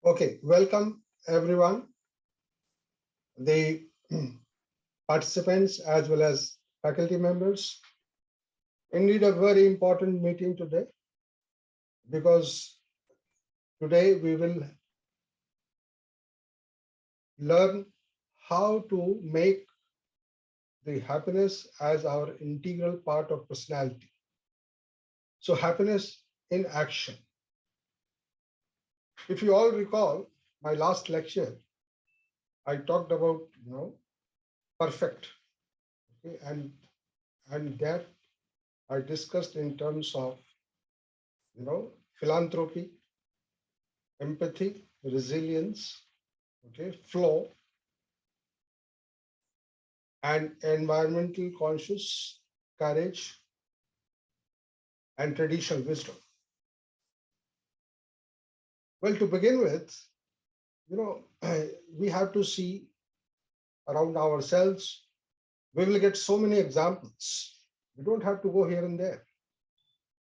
Okay, welcome everyone, the participants as well as faculty members. Indeed, a very important meeting today because today we will learn how to make the happiness as our integral part of personality. So happiness in action. If you all recall my last lecture, I talked about perfect, okay, and that I discussed in terms of philanthropy, empathy, resilience, okay, flow, and environmental conscious, courage, and traditional wisdom. Well, to begin with, we have to see around ourselves. We will get so many examples. We don't have to go here and there.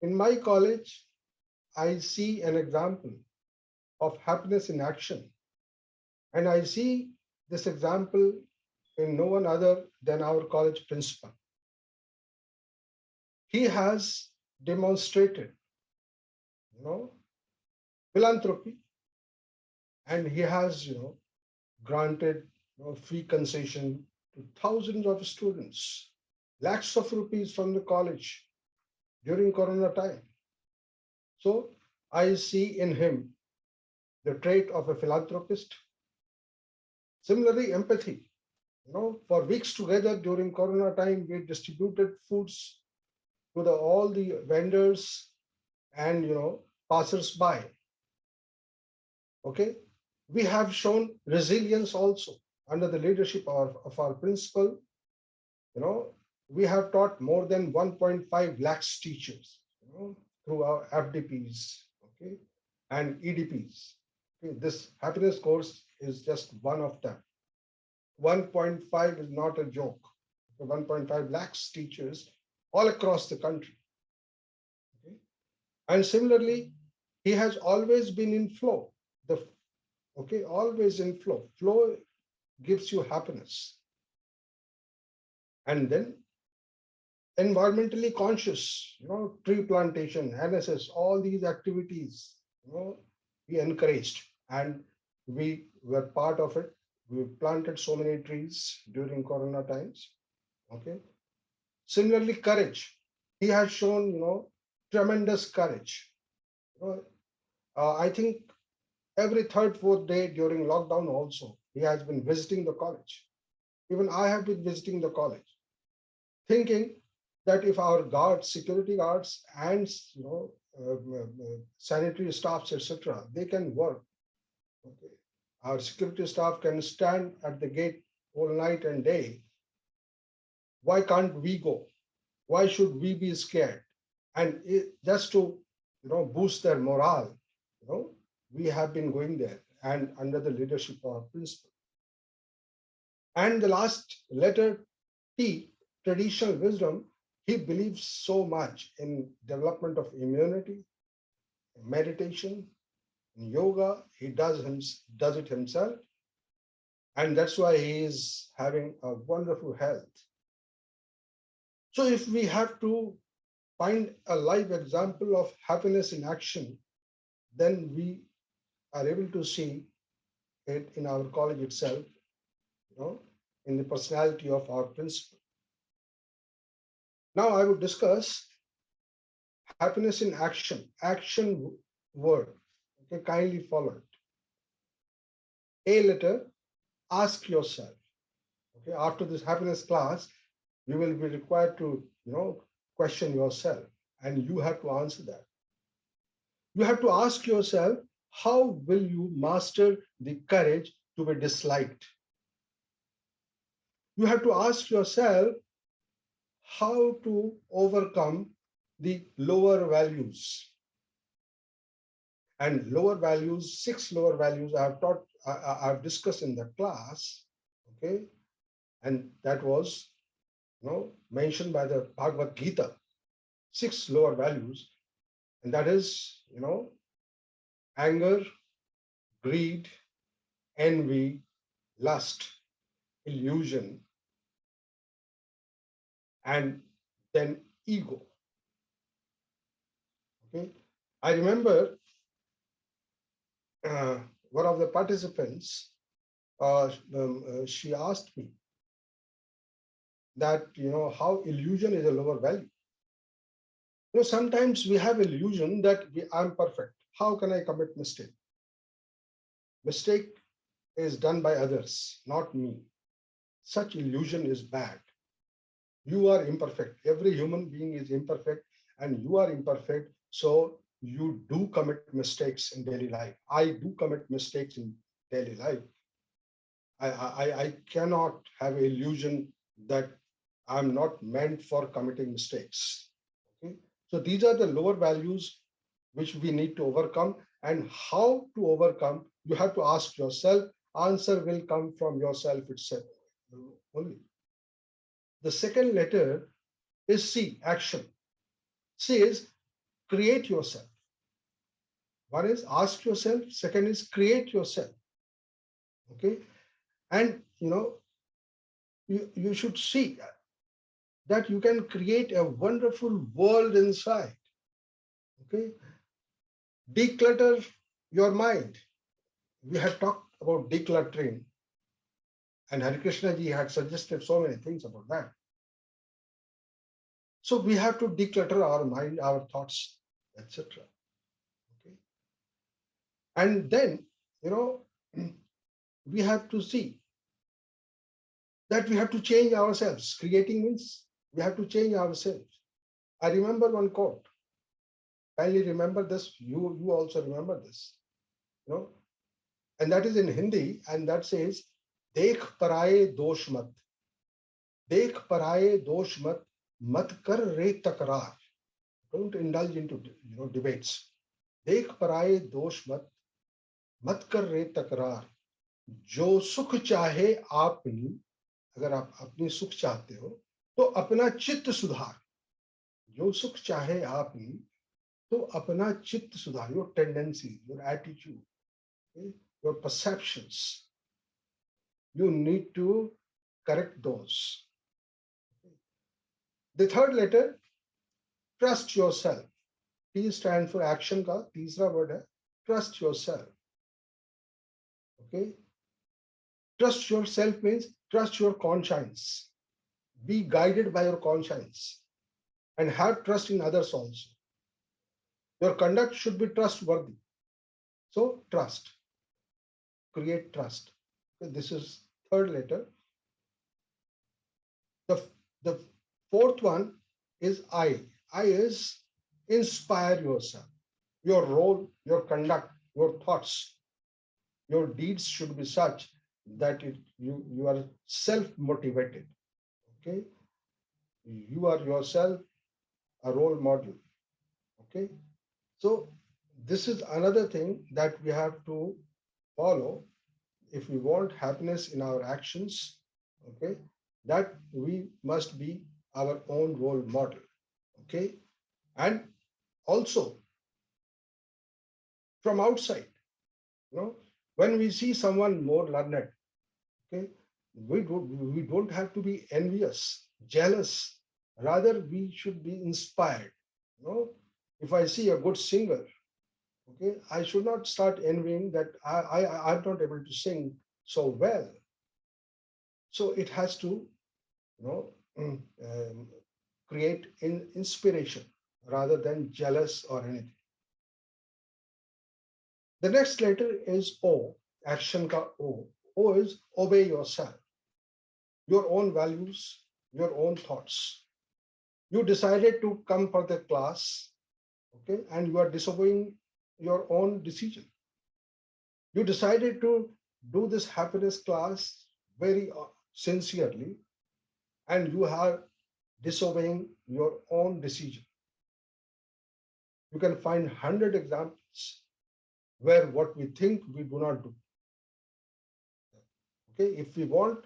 In my college, I see an example of happiness in action. And I see this example in no one other than our college principal. He has demonstrated, philanthropy, and he has, granted free concession to thousands of students, lakhs of rupees from the college during Corona time. So I see in him the trait of a philanthropist. Similarly, empathy. For weeks together during Corona time, we distributed foods to all the vendors and passers-by. Okay, we have shown resilience also under the leadership of our principal. We have taught more than 1.5 lakhs teachers through our FDPs, okay, and EDPs. Okay, this happiness course is just one of them. 1.5 is not a joke. 1.5 lakhs teachers all across the country. Okay? And similarly, he has always been in flow. Always in flow. Flow gives you happiness. And then environmentally conscious, tree plantation, NSS, all these activities, we encouraged and we were part of it. We planted so many trees during Corona times. Okay. Similarly, courage. He has shown, tremendous courage. I think every third, fourth day during lockdown also, he has been visiting the college. Even I have been visiting the college, thinking that if our guards, security guards, and sanitary staffs, etc., they can work. Okay. Our security staff can stand at the gate all night and day. Why can't we go? Why should we be scared? And just to boost their morale, we have been going there and under the leadership of our principal. And the last letter T, traditional wisdom, he believes so much in development of immunity, meditation, yoga. He does it himself. And that's why he is having a wonderful health. So if we have to find a live example of happiness in action, then we are able to see it in our college itself, in the personality of our principal. Now I would discuss happiness in action, action word. Okay, kindly follow it. A letter, ask yourself. Okay, after this happiness class, you will be required to, question yourself, and you have to answer that. You have to ask yourself, how will you master the courage to be disliked? You have to ask yourself how to overcome the lower values. And lower values, 6 lower values I have taught, I've discussed in the class, okay? And that was, mentioned by the Bhagavad Gita, 6 lower values. And that is, anger, greed, envy, lust, illusion, and then ego. Okay, I remember uh, one of the participants. She asked me that how illusion is a lower value. Sometimes we have illusion that I'm perfect. How can I commit mistake? Mistake is done by others, not me. Such illusion is bad. You are imperfect. Every human being is imperfect, and you are imperfect. So you do commit mistakes in daily life. I do commit mistakes in daily life. I cannot have illusion that I'm not meant for committing mistakes. Okay? So these are the lower values which we need to overcome. And how to overcome, you have to ask yourself. Answer will come from yourself itself only. The second letter is C, action. C is create yourself. One is ask yourself, second is create yourself. Okay. And you should see that you can create a wonderful world inside. Okay. Declutter your mind. We had talked about decluttering, and Harikrishna ji had suggested so many things about that. So we have to declutter our mind, our thoughts, etc. Okay. And then, we have to see that we have to change ourselves. Creating means we have to change ourselves. I remember one quote. Kindly remember this. You also remember this. And that is in Hindi, and that says, "Dekh paraye dosh mat, dekh paraye dosh mat, mat kar re takrar." Don't indulge into debates. Dekh paraye dosh mat, mat kar re takrar. जो सुख चाहे आपनी, अगर आप अपनी सुख चाहते हो तो अपना चित्त सुधार. जो सुख चाहे आपनी तो अपना चित्त सुधार. Your tendencies, your attitude, okay? Your perceptions, you need to correct those. The third letter, trust yourself. T stands for action का तीसरा word है trust yourself. Okay. Trust yourself means trust your conscience. Be guided by your conscience and have trust in others also. Your conduct should be trustworthy. So trust. Create trust. Okay, this is third letter. The fourth one is I. I is inspire yourself. Your role, your conduct, your thoughts, your deeds should be such that you are self-motivated. Okay. You are yourself a role model. Okay. So this is another thing that we have to follow if we want happiness in our actions. Okay. That we must be our own role model. Okay. And also from outside, when we see someone more learned, okay, we don't have to be envious, jealous. Rather, we should be inspired. If I see a good singer, okay, I should not start envying that I'm not able to sing so well. So it has to, create inspiration rather than jealous or anything. The next letter is O, action ka O. O is obey yourself, your own values, your own thoughts. You decided to come for the class, okay, and you are disobeying your own decision. You decided to do this happiness class very sincerely, and you are disobeying your own decision. You can find 100 examples where what we think we do not do. Okay, if we want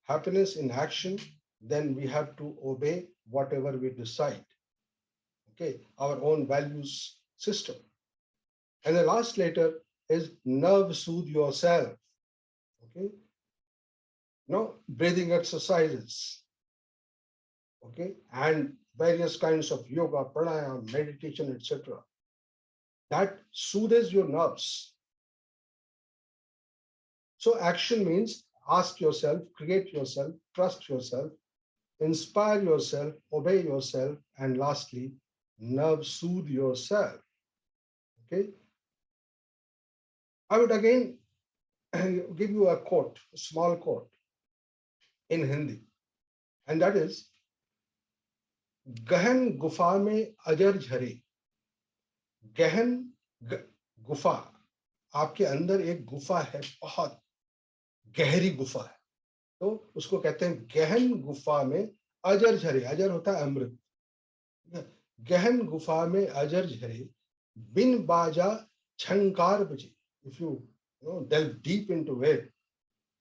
happiness in action, then we have to obey whatever we decide. Okay, our own values system. And the last letter is nerve soothe yourself. Okay, breathing exercises. Okay, and various kinds of yoga, pranayama, meditation, etc. That soothes your nerves. So action means ask yourself, create yourself, trust yourself, inspire yourself, obey yourself, and lastly, nerve soothe yourself. Okay. I would again give you a quote, a small quote in Hindi, and that is, गहन गुफा में अजर झरे, गहन गुफा, आपके अंदर एक गुफा है, बहुत गहरी गुफा है, तो उसको कहते हैं गहन गुफा में अजर झरे, अजर होता है अमृत, गहन गुफा में अजर झरे, बिन बाजा झंकार बजे. If you delve deep into it,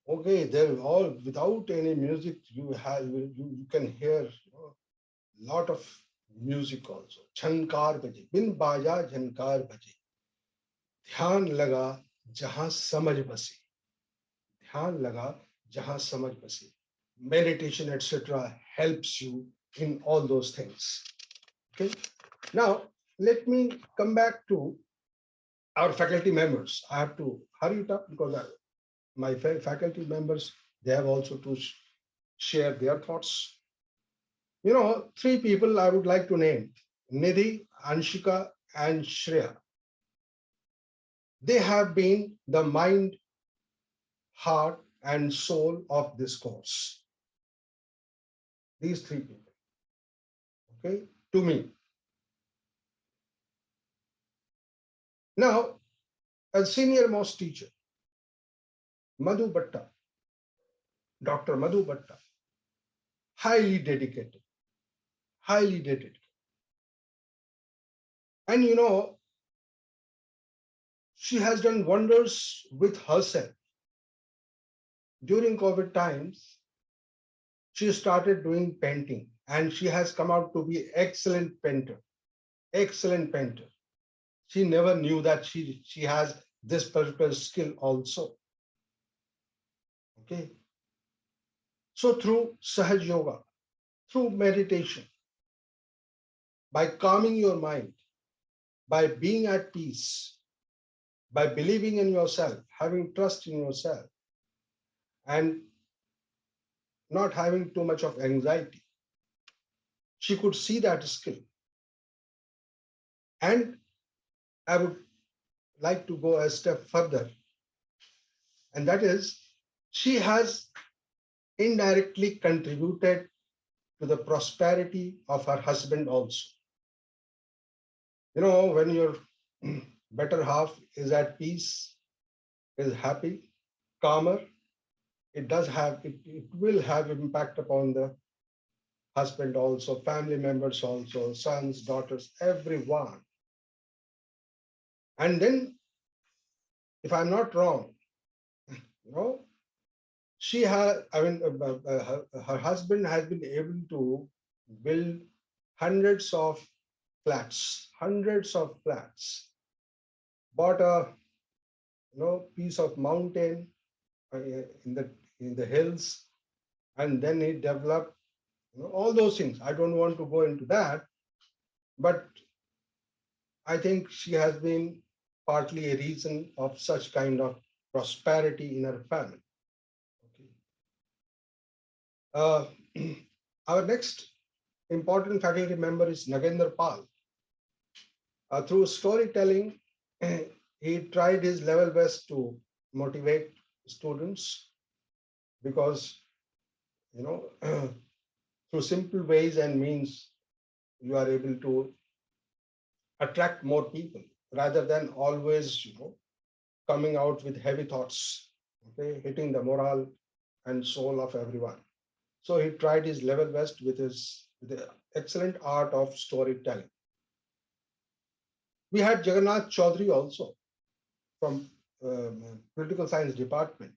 okay, they're all without any music. You can hear lot of music also. झंकार बजे, बिन बाजा झंकार बजे, ध्यान लगा जहां समझ बसे, ध्यान लगा जहां समझ बसे. Meditation, etc. helps you in all those things. Okay. Now, let me come back to our faculty members. I have to hurry it up because my faculty members, they have also to share their thoughts. Three people I would like to name: Nidhi, Anshika, and Shreya. They have been the mind, heart, and soul of this course. These three people, okay, to me. Now, a senior most teacher, Madhu Bhatta, Dr. Madhu Bhatta, highly dedicated, highly dedicated. And she has done wonders with herself. During COVID times, she started doing painting, and she has come out to be excellent painter, excellent painter. She never knew that she has this particular skill also. Okay. So through Sahaj Yoga, through meditation, by calming your mind, by being at peace, by believing in yourself, having trust in yourself, and not having too much of anxiety, she could see that skill. And I would like to go a step further, and that is, she has indirectly contributed to the prosperity of her husband also. When your better half is at peace, is happy, calmer, it will have impact upon the husband also, family members also, sons, daughters, everyone. And then, if I'm not wrong, she has, her husband has been able to build hundreds of flats, bought a piece of mountain in the hills, and then he developed all those things. I don't want to go into that, but I think she has been partly a reason of such kind of prosperity in her family. Okay. Our next important faculty member is Nagendra Pal. Through storytelling, he tried his level best to motivate students, because through simple ways and means, you are able to attract more people rather than always coming out with heavy thoughts, okay, hitting the morale and soul of everyone. So he tried his level best with the excellent art of storytelling. We had Jagannath Chaudhary also from political science department,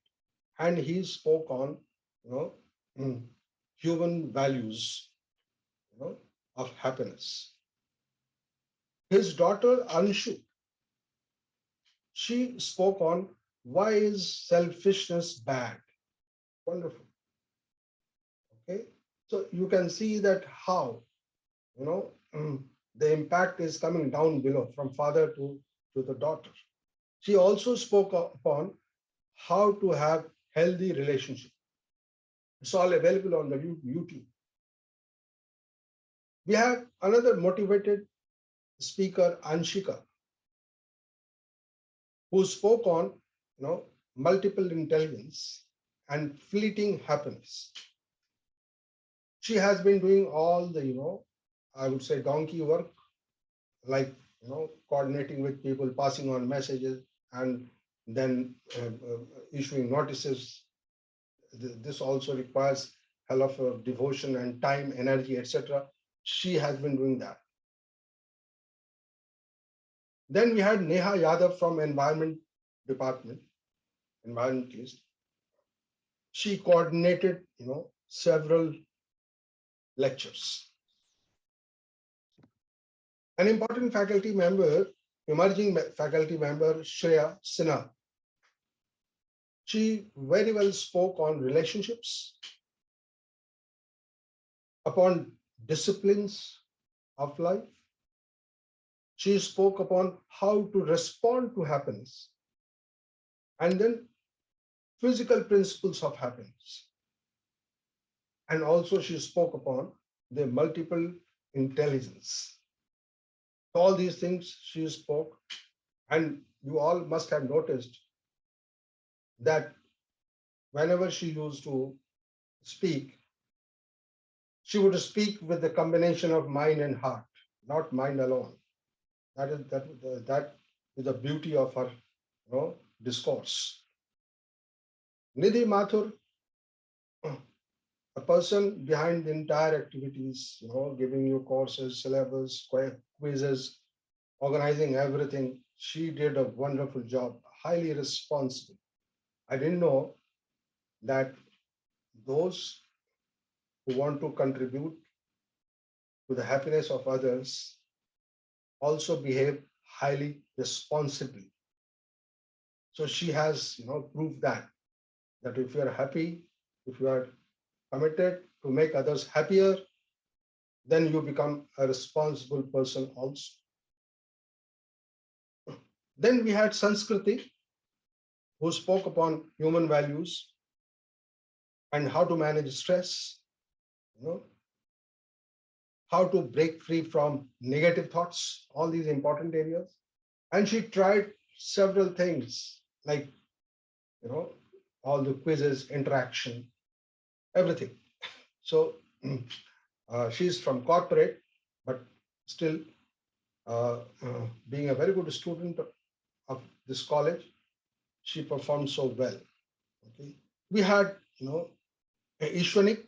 and he spoke on human values of happiness. His daughter Anshu, She spoke on why is selfishness bad. Wonderful. Okay. So you can see that how, you know, the impact is coming down below from father to the daughter. She also spoke upon how to have healthy relationship. It's all available on the YouTube. We have another motivated speaker, Anshika, who spoke on, multiple intelligence and fleeting happiness. She has been doing all the, I would say donkey work, like, coordinating with people, passing on messages, and then issuing notices. This also requires hell of a devotion and time, energy, etc. She has been doing that. Then we had Neha Yadav from Environment Department, environmentalist. She coordinated, several lectures. An important faculty member, emerging faculty member, Shreya Sinha. She very well spoke on relationships, upon disciplines of life. She spoke upon how to respond to happiness, and then physical principles of happiness. And also she spoke upon the multiple intelligence. All these things she spoke, and you all must have noticed that whenever she used to speak, she would speak with the combination of mind and heart, not mind alone. That is the beauty of her, discourse. Nidhi Mathur, a person behind the entire activities, giving you courses, syllabus, quizzes, organizing everything. She did a wonderful job, highly responsible. I didn't know that those who want to contribute to the happiness of others also behave highly responsibly. So she has, proved that if you are happy, if you are committed to make others happier, then you become a responsible person also. Then we had Sanskriti, who spoke upon human values and how to manage stress, how to break free from negative thoughts, all these important areas. And she tried several things like, all the quizzes, interaction, everything. So she's from corporate, but still being a very good student of this college, she performed so well. Okay. We had, Ishwanik.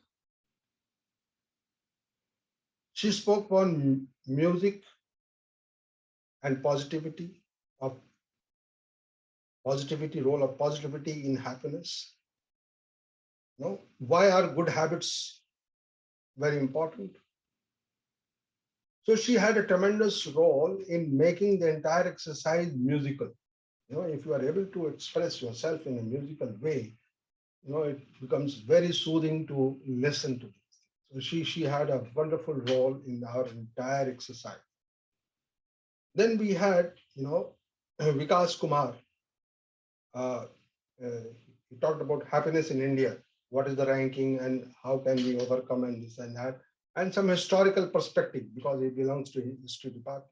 She spoke on music and positivity, role of positivity in happiness. Why are good habits very important? So she had a tremendous role in making the entire exercise musical. If you are able to express yourself in a musical way, it becomes very soothing to listen to. So she had a wonderful role in our entire exercise. Then we had, Vikas Kumar. He talked about happiness in India. What is the ranking and how can we overcome and this and that, and some historical perspective because he belongs to history department.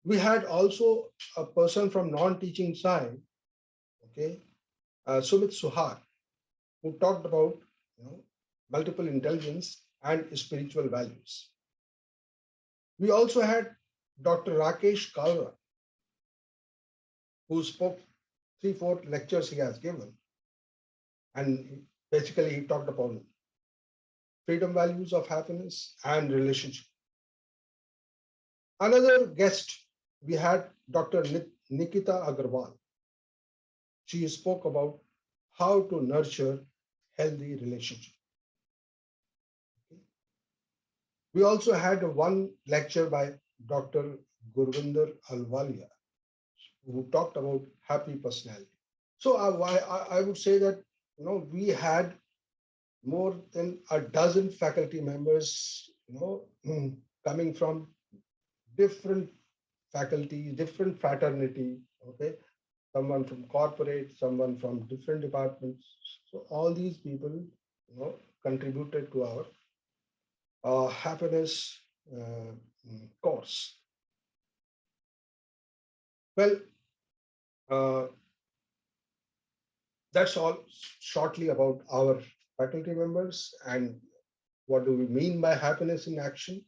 We had also a person from non-teaching side, okay, Sumit Suhar, who talked about, multiple intelligence and spiritual values. We also had Dr. Rakesh Kalra, who spoke 3-4 lectures he has given. And basically he talked about freedom values of happiness and relationship. Another guest, we had Dr. Nikita Agarwal. She spoke about how to nurture healthy relationship. We also had one lecture by Dr. Gurvinder Alwalia, who talked about happy personality. So I would say that we had more than a dozen faculty members, coming from different faculty, different fraternity. Okay, someone from corporate, someone from different departments. So all these people, contributed to our happiness course. Well, uh, that's all shortly about our faculty members and what do we mean by happiness in action.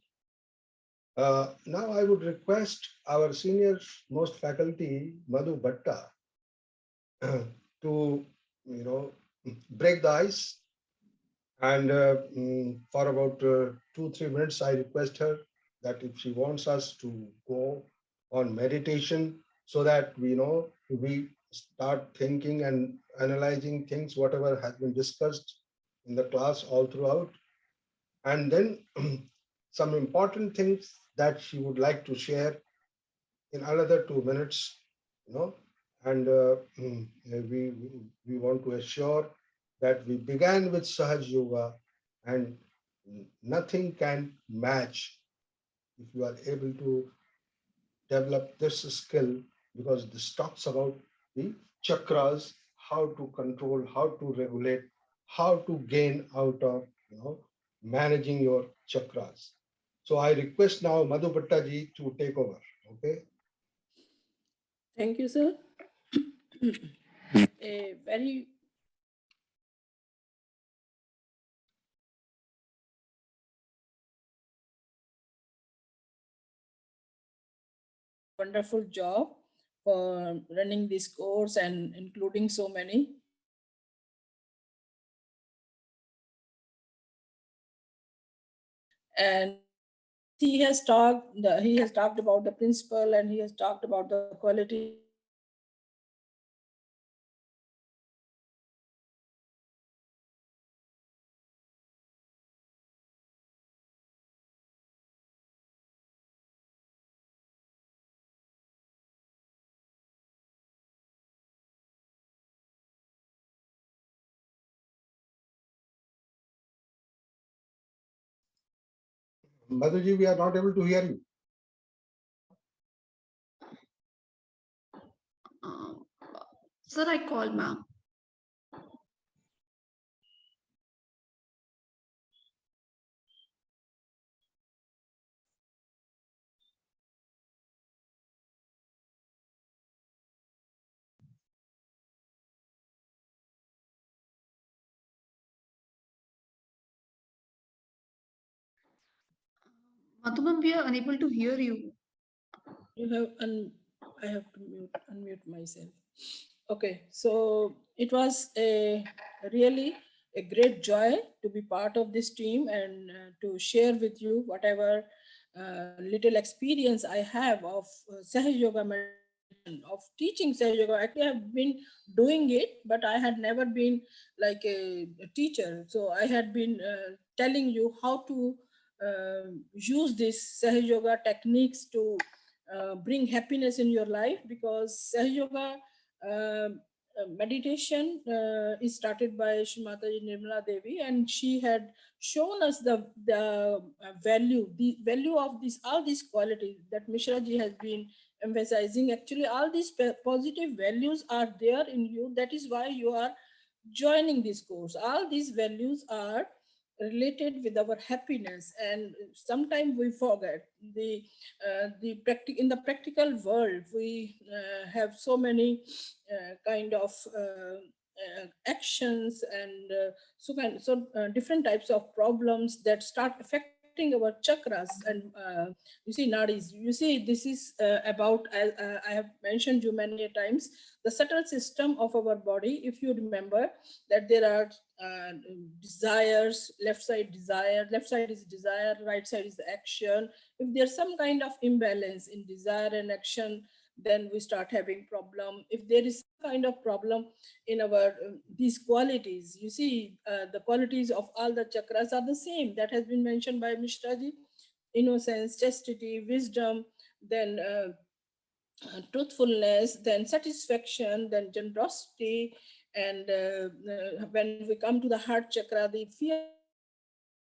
Now I would request our senior most faculty, Madhu Bhatta, to break the ice. And for about 2-3 minutes, I request her that if she wants us to go on meditation, so that we start thinking and analyzing things, whatever has been discussed in the class all throughout, and then some important things that she would like to share in another 2 minutes, and we want to assure that we began with Sahaj Yoga, and nothing can match if you are able to develop this skill, because this talks about the chakras, how to control, how to regulate, how to gain out of managing your chakras. So I request now Madhu Bhattaji to take over. Okay. Thank you, sir. A very wonderful job for running this course and including so many. And as he has talked about the principle and he has talked about the qualities. Madhuji, we are not able to hear you. Uh, Sir, I called ma'am. Madhu ma'am, we are unable to hear you. You have I have to unmute myself. Okay, so it was a really a great joy to be part of this team and to share with you whatever little experience I have of Sahaj Yoga meditation, of teaching Sahaj Yoga. Actually, I have been doing it, but I had never been like a teacher. So I had been telling you how to use these Sahaj Yoga techniques to bring happiness in your life, because Sahaj Yoga meditation is started by Srimataji Nirmala Devi, and she had shown us the value of this all these qualities that Mishra ji has been emphasizing. Actually, all these positive values are there in you. That is why you are joining this course. All these values are related with our happiness, and sometimes we forget in the practical world. We have so many kind of actions and different types of problems that start affecting our chakras and you see nadis. You see, this is about, I have mentioned you many times, the subtle system of our body. If you remember that there are desires, left side is desire, right side is action. If there's some kind of imbalance in desire and action, then we start having problem. If there is some kind of problem in our these qualities, you see, the qualities of all the chakras are the same. That has been mentioned by Mishra ji: innocence, chastity, wisdom, then truthfulness, then satisfaction, then generosity, and when we come to the heart chakra, the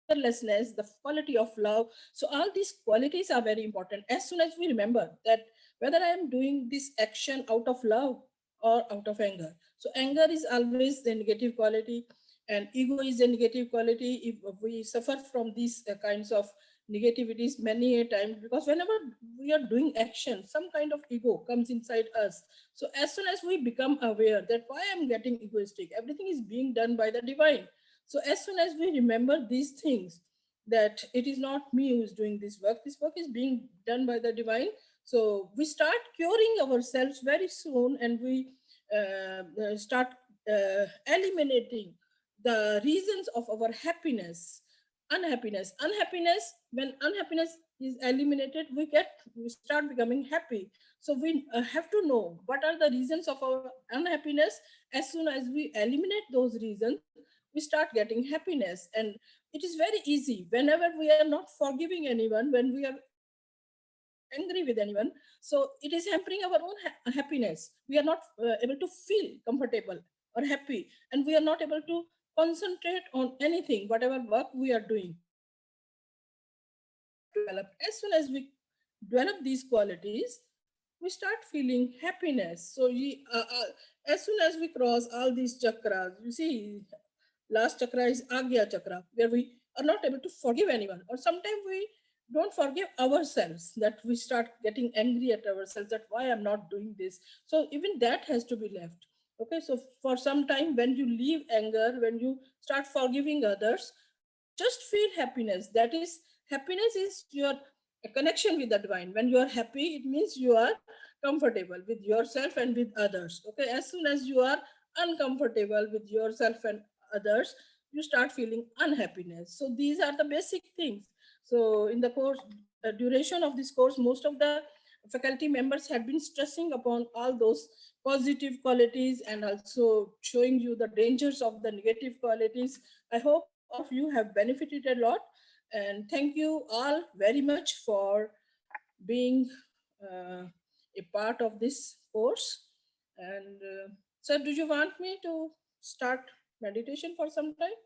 fearlessness, the quality of love. So all these qualities are very important. As soon as we remember that whether I am doing this action out of love or out of anger. So anger is always the negative quality, and ego is a negative quality. If we suffer from these kinds of negativities many a times, because whenever we are doing action, some kind of ego comes inside us. So as soon as we become aware that why I'm getting egoistic, everything is being done by the divine. So as soon as we remember these things, that it is not me who is doing this work is being done by the divine. So we start curing ourselves very soon, and we start eliminating the reasons of our happiness. Unhappiness, when unhappiness is eliminated, we start becoming happy. So we have to know what are the reasons of our unhappiness. As soon as we eliminate those reasons, we start getting happiness. And it is very easy whenever we are not forgiving anyone, when we are angry with anyone. So it is hampering our own happiness. We are not able to feel comfortable or happy, and we are not able to concentrate on anything, whatever work we are doing. So these qualities we have to develop. As soon as we develop these qualities, we start feeling happiness. So as soon as we cross all these chakras, you see, last chakra is Agnya Chakra, where we are not able to forgive anyone, or sometimes we don't forgive ourselves, that we start getting angry at ourselves that why I'm not doing this. So even that has to be left. Okay, so for some time, when you leave anger, when you start forgiving others, just feel happiness. That is, happiness is your connection with the divine. When you are happy, it means you are comfortable with yourself and with others. Okay, as soon as you are uncomfortable with yourself and others, you start feeling unhappiness. So these are the basic things. So in the course duration of this course, most of the faculty members have been stressing upon all those positive qualities and also showing you the dangers of the negative qualities. I hope all of you have benefited a lot, and thank you all very much for being uh, a part of this course. And sir, do you want me to start meditation for some time?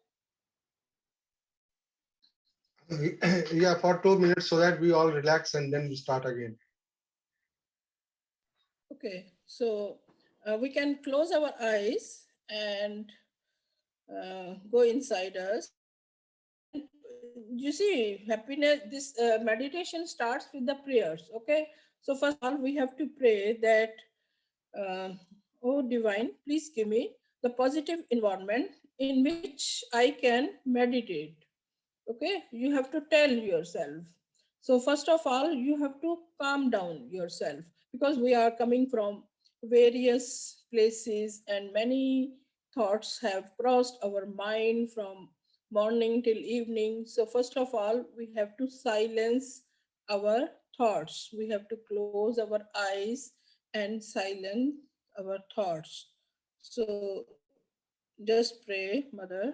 Yeah, for 2 minutes so that we all relax and then we start again. Okay, so we can close our eyes and go inside us. And you see, happiness, this meditation starts with the prayers. Okay, so first of all, we have to pray that, uh, oh divine, please give me the positive environment in which I can meditate. Okay, you have to tell yourself. So first of all, you have to calm down yourself, because we are coming from various places and many thoughts have crossed our mind from morning till evening. So first of all, we have to silence our thoughts. We have to close our eyes and silence our thoughts. So just pray, Mother.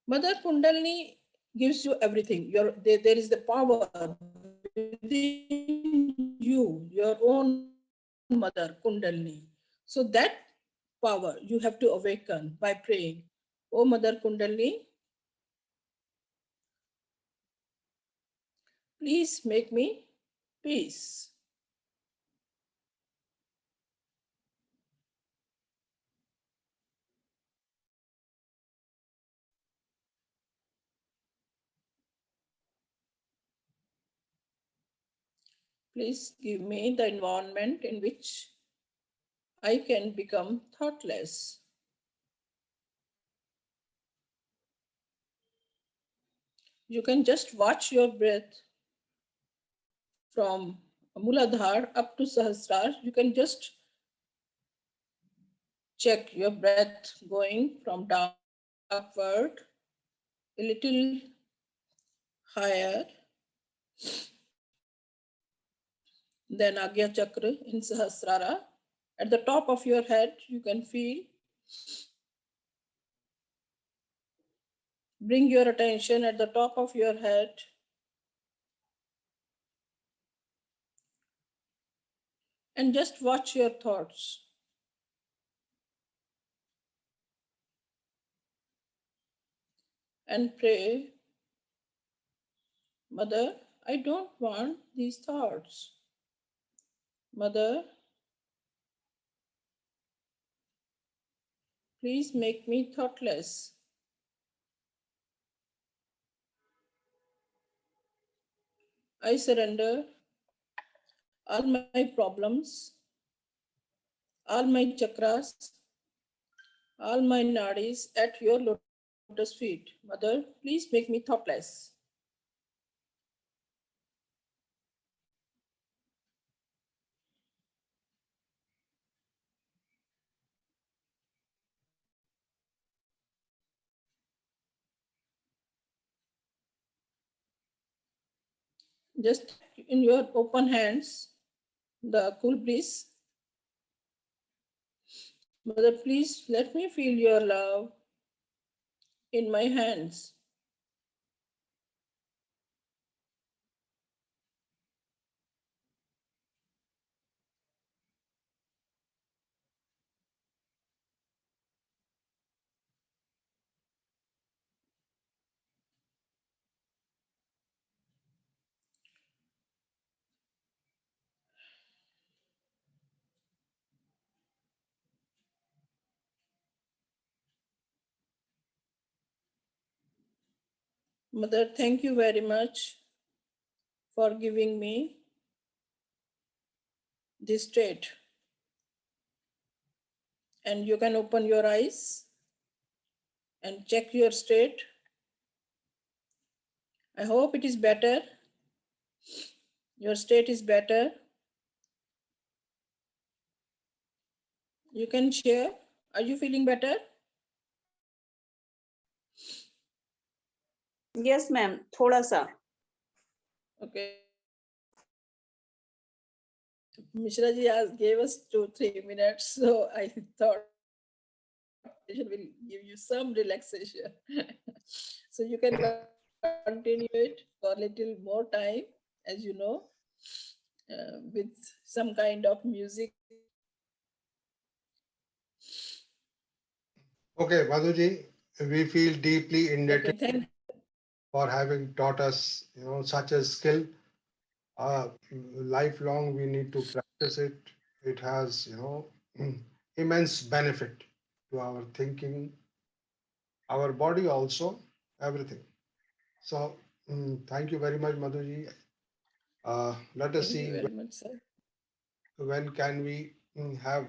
Mother Kundalini gives you everything. There is the power within you, your own Mother Kundalini. So that power you have to awaken by praying. Oh Mother Kundalini, please make me peace. Please give me the environment in which I can become thoughtless. You can just watch your breath from Muladhar up to Sahasrar. You can just check your breath going from downward upward, a little higher than Agnya Chakra in Sahasrara. At the top of your head, you can feel. Bring your attention at the top of your head. and just watch your thoughts. And pray, Mother, I don't want these thoughts. Mother, please make me thoughtless. I surrender all my problems, all my chakras, all my nadis at your lotus feet. Mother, please make me thoughtless. Just in your open hands, the cool breeze. Mother, please let me feel your love in my hands. Mother, thank you very much for giving me this state. And you can open your eyes and check your state. I hope it is better. Your state is better. You can share. Are you feeling better? Yes, ma'am. थोड़ा सा. Okay. Mishra ji gave us 2-3 minutes, so I thought it will give you some relaxation. So you can continue it for a little more time, as you know, with some kind of music. Okay, Madhuji, we feel deeply indebted Okay, for having taught us, such a skill. Lifelong, we need to practice it. It has, immense benefit to our thinking, our body also, everything. So, thank you very much, Madhuji. Let us Thank you see very much, sir. when can we have,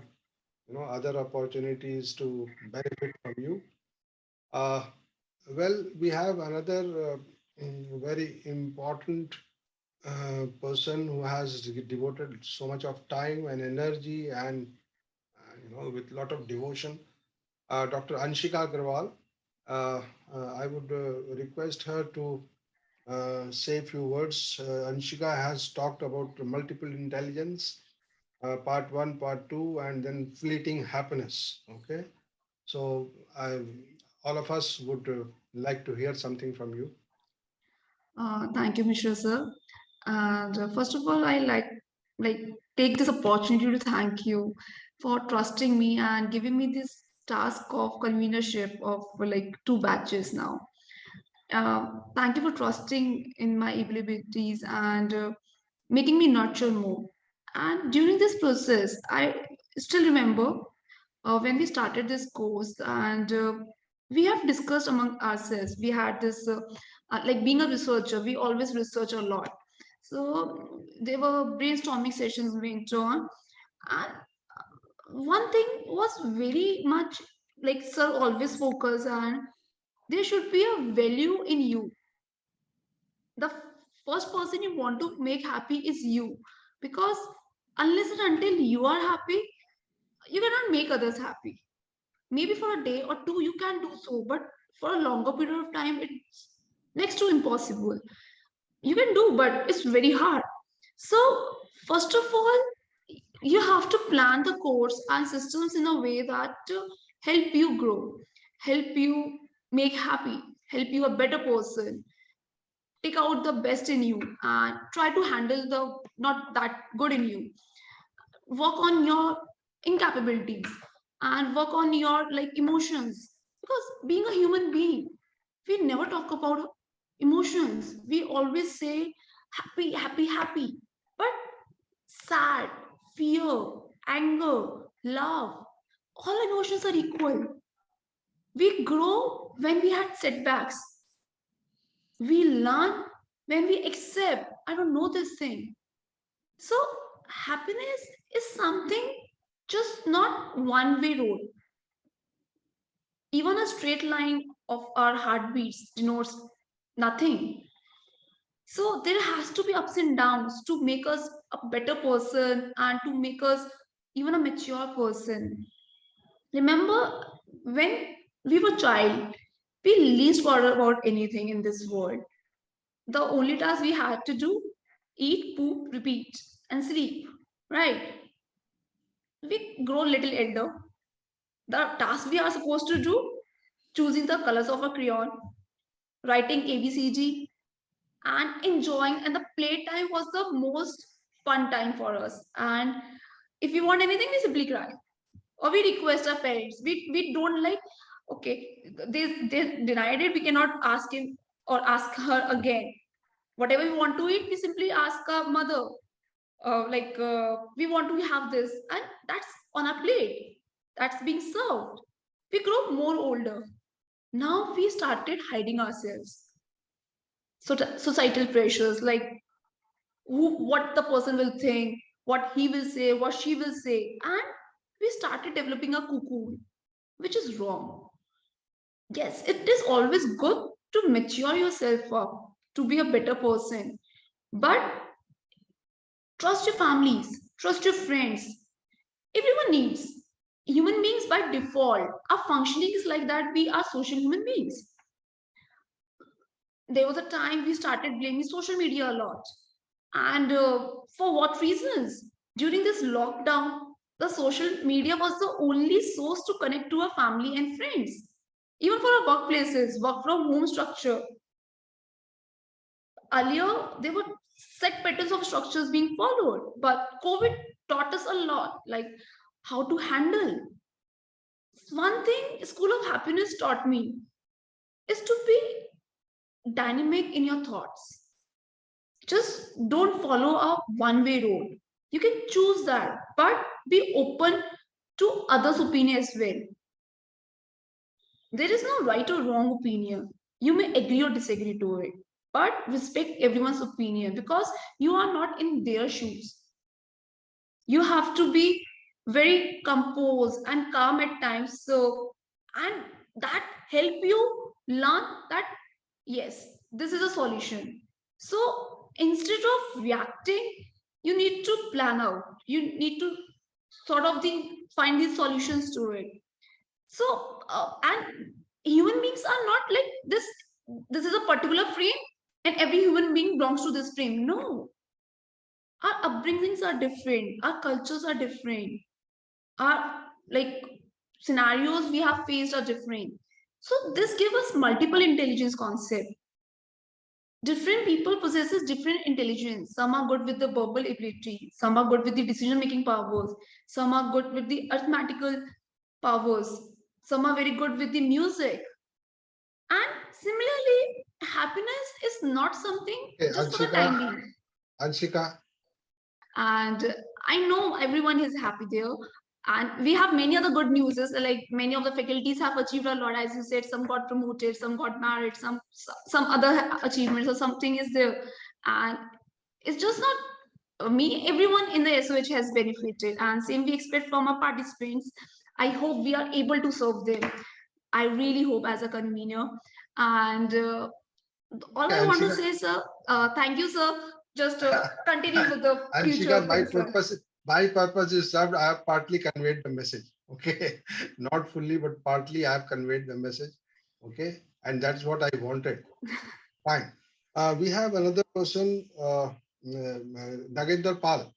other opportunities to benefit from you. Uh, well, we have another very important person who has devoted so much of time and energy and with a lot of devotion, Dr. Anshika Agrawal. Uh, I would request her to say a few words. Anshika has talked about multiple intelligence, part one, part two, and then fleeting happiness. Okay, so all of us would like to hear something from you. Thank you, Mishra sir. And first of all, I like take this opportunity to thank you for trusting me and giving me this task of convenership of like 2 batches now. Thank you for trusting in my abilities and making me nurture more. And during this process, I still remember when we started this course and we have discussed among ourselves. We had this like being a researcher, we always research a lot. So there were brainstorming sessions went on, and one thing was very much like sir always focus and there should be a value in you. The first person you want to make happy is you, because unless and until you are happy, you cannot make others happy. Maybe for a day or two you can do so, but for a longer period of time it's next to impossible. You can do, but it's very hard. So first of all, you have to plan the course and systems in a way that help you grow, help you make happy, help you a better person, take out the best in you and try to handle the not that good in you. work on your incapabilities and work on your like emotions, because being a human being, we never talk about emotions. We always say happy, happy, happy, but sad, fear, anger, love, all emotions are equal. We grow when we had setbacks. We learn when we accept, I don't know this thing. So happiness is something just not one way road. Even a straight line of our heartbeats denotes nothing. So there has to be ups and downs to make us a better person and to make us even a mature person. Remember when we were child, we least worried about anything in this world. The only task we had to do, eat, poop, repeat, and sleep. Right? We grow little elder. The task we are supposed to do, choosing the colors of a crayon, writing ABCD, and enjoying. And the playtime was the most fun time for us. And if we want anything, we simply cry or we request our parents. We don't like, okay, they denied it. We cannot ask him or ask her again. Whatever we want to eat, we simply ask our mother. We want to have this, and that's on our plate. That's being served. We grow more older. Now we started hiding ourselves. So societal pressures like what the person will think, what he will say, what she will say, and we started developing a cocoon, which is wrong. Yes, it is always good to mature yourself up to be a better person, but trust your families, trust your friends. Everyone needs. Human beings by default are functioning is like that. We are social human beings. There was a time we started blaming social media a lot. And for what reasons? During this lockdown, the social media was the only source to connect to our family and friends. Even for our workplaces, work from home structure. Earlier, there were set patterns of structures being followed, but COVID taught us a lot, like how to handle. One thing School of Happiness taught me is to be dynamic in your thoughts. Just don't follow a one-way road. You can choose that, but be open to others' opinion as well. There is no right or wrong opinion. You may agree or disagree to it, but respect everyone's opinion because you are not in their shoes. You have to be very composed and calm at times. So, and that help you learn that yes, this is a solution. So instead of reacting, you need to plan out. You need to sort of find these solutions to it. So and human beings are not like this. This is a particular frame, and every human being belongs to this frame. No, our upbringings are different. Our cultures are different. Our like scenarios we have faced are different. So this gives us multiple intelligence concept. Different people possesses different intelligence. Some are good with the verbal ability, some are good with the decision making powers, some are good with the arithmetical powers, some are very good with the music. And similarly, happiness is not something Okay, just for the time being. Anshika. And I know everyone is happy there. And we have many other good news, like many of the faculties have achieved a lot. As you said, some got promoted, some got married, some other achievements or something is there. And it's just not me, everyone in the SOH has benefited. And same we expect from our participants. I hope we are able to serve them. I really hope as a convener. And all I want to say, sir, thank you, sir. Just continue with the future. Anshika, my purpose is served. I have partly conveyed the message. Okay, not fully, but partly I have conveyed the message. Okay, and that's what I wanted. Fine. We have another person, Nagendra Pal.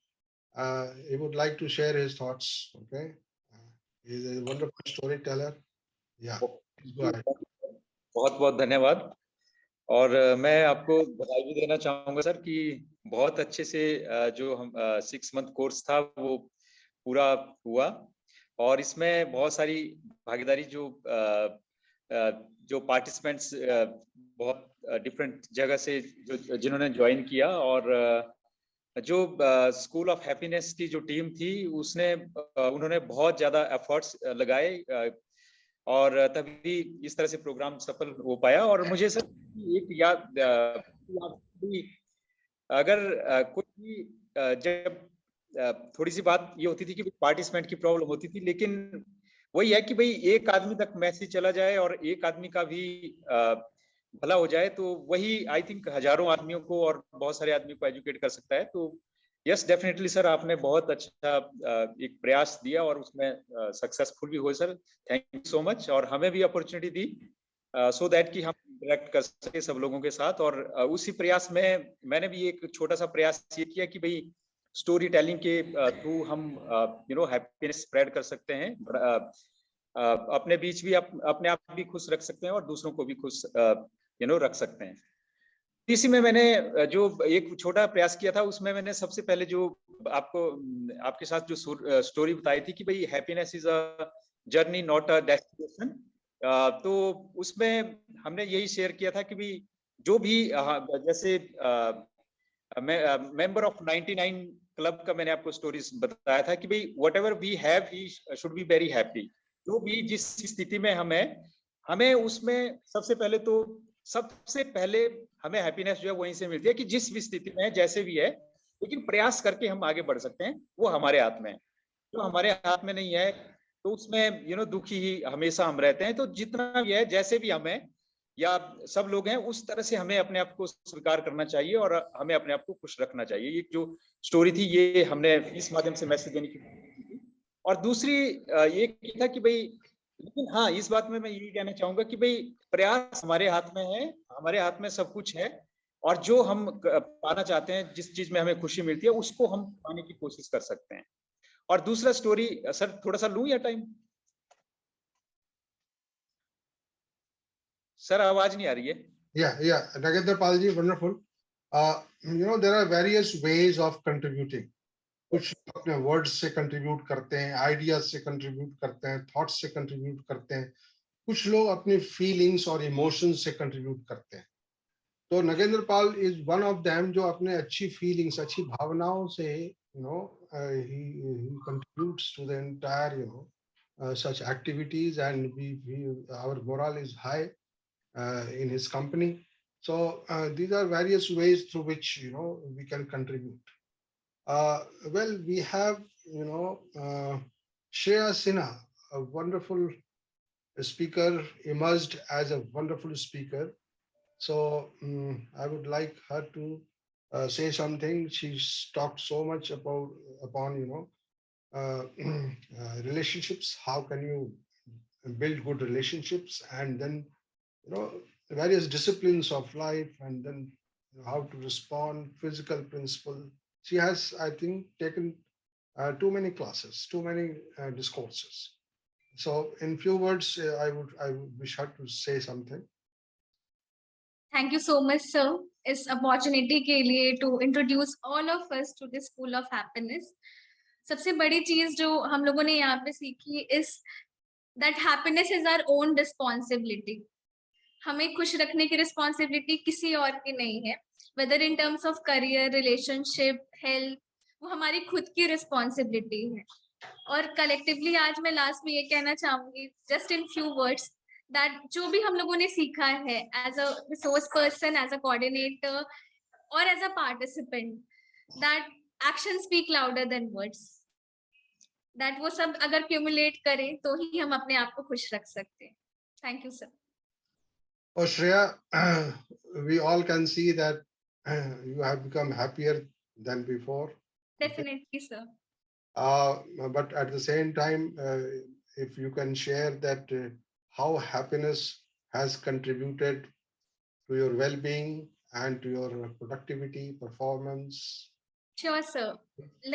He would like to share his thoughts. Okay, he's a wonderful storyteller. Yeah, please go ahead. बहुत बहुत धन्यवाद और मैं आपको बधाई भी देना चाहूंगा सर कि बहुत अच्छे से जो हम 6 month कोर्स था वो पूरा हुआ और इसमें बहुत सारी भागीदारी जो पार्टिसिपेंट्स बहुत डिफरेंट जगह से जिन्होंने ज्वाइन किया और जो स्कूल ऑफ हैप्पीनेस की जो टीम थी उन्होंने बहुत ज्यादा एफर्ट्स लगाए और तभी इस तरह से प्रोग्राम सफल हो पाया। और मुझे सर एक याद अगर कोई भी जब थोड़ी सी बात ये होती थी कि पार्टिसिपेंट की प्रॉब्लम होती थी, लेकिन वही है कि भाई एक आदमी तक मैसेज चला जाए और एक आदमी का भी भला हो जाए, तो वही आई थिंक हजारों आदमियों को और बहुत सारे आदमियों को एजुकेट कर सकता है। तो यस डेफिनेटली सर, आपने बहुत अच्छा एक प्रयास दिया और उसमें सक्सेसफुल भी हुए sir. Thank you so much. और हमें भी अपॉर्चुनिटी दी सो दैट कि हम इंटरेक्ट कर सके सब लोगों के साथ। और उसी प्रयास में मैंने भी एक छोटा सा प्रयास ये किया कि भाई स्टोरी टेलिंग के थ्रू हम हैप्पीनेस स्प्रेड कर सकते हैं, अपने बीच भी अपने आप भी खुश रख सकते हैं और दूसरों को भी खुश रख सकते हैं। इसी में मैंने जो एक छोटा प्रयास किया था, उसमें मैंने सबसे पहले जो आपके साथ जो स्टोरी बताई थी कि भाई happiness is a journey not a destination, तो उसमें हमने यही शेयर किया था कि भाई जो भी जैसे मेंबर ऑफ 99 क्लब का मैंने आपको स्टोरीज बताया था कि भाई whatever we have we should be very happy. जो भी जिस स्थिति में हमें उसमें सबसे पहले हमें हैप्पीनेस जो है वहीं से मिलती है कि जिस भी स्थिति में है, जैसे भी है, लेकिन प्रयास करके हम आगे बढ़ सकते हैं, वो हमारे हाथ में है। जो हमारे हाथ में नहीं है तो उसमें दुखी ही हमेशा हम रहते हैं। तो जितना भी है, जैसे भी हमें या सब लोग हैं, उस तरह से हमें अपने आप को स्वीकार करना चाहिए और हमें अपने आप को खुश रखना चाहिए। ये जो स्टोरी थी ये हमने इस माध्यम से मैसेज देने की कोशिश की। और दूसरी ये था कि भाई, लेकिन हाँ, इस बात में मैं यही कहना चाहूंगा कि भाई प्रयास हमारे हाथ में है, हमारे हाथ में सब कुछ है, और जो हम पाना चाहते हैं, जिस चीज में हमें खुशी मिलती है, उसको हम पाने की कोशिश कर सकते हैं। और दूसरा स्टोरी सर, थोड़ा सा लूं या टाइम? सर आवाज नहीं आ रही है। Yeah, Nagendra Palji, wonderful. There are various ways of contributing. कुछ अपने वर्ड्स से कंट्रीब्यूट करते हैं, आइडियाज से कंट्रीब्यूट करते हैं, थॉट्स से कंट्रीब्यूट करते हैं, कुछ लोग अपनी फीलिंग्स और इमोशंस से कंट्रीब्यूट करते हैं। तो नगेंद्र पाल इज वन ऑफ देम, जो अपने अच्छी फीलिंग्स, अच्छी भावनाओं से he contributes to the entire such activities, and our morale is high in his company. So these are various ways through which we can contribute. Well, we have Shreya Sinha, a wonderful speaker, emerged as a wonderful speaker. So I would like her to say something. She's talked so much upon relationships. How can you build good relationships, and then various disciplines of life, and then how to respond, physical principle. She has, I think, taken too many classes, too many discourses. So in few words, I would wish her to say something. Thank you so much, sir, इस opportunity के लिए to introduce all of us to the school of happiness. सबसे बड़ी चीज जो हम लोगों ने यहाँ पे सीखी is that happiness is our own responsibility. हमें खुश रखने की रिस्पॉन्सिबिलिटी किसी और की नहीं है, whether in terms of career, relationship, health, वो हमारी खुद की रिस्पॉन्सिबिलिटी है। और कलेक्टिवली आज मैं लास्ट में ये कहना चाहूंगी, just in few words, that जो भी हम लोगों ने सीखा है as a resource person, as a coordinator और as a participant, that action speak louder than words, that वो सब अगर क्यूमुलेट करें तो ही हम अपने आप को खुश रख सकते हैं। Thank you sir. Oh, Shreya, we all can see that you have become happier than before. Definitely, sir. But at the same time, if you can share that how happiness has contributed to your well-being and to your productivity, performance. Sure, sir.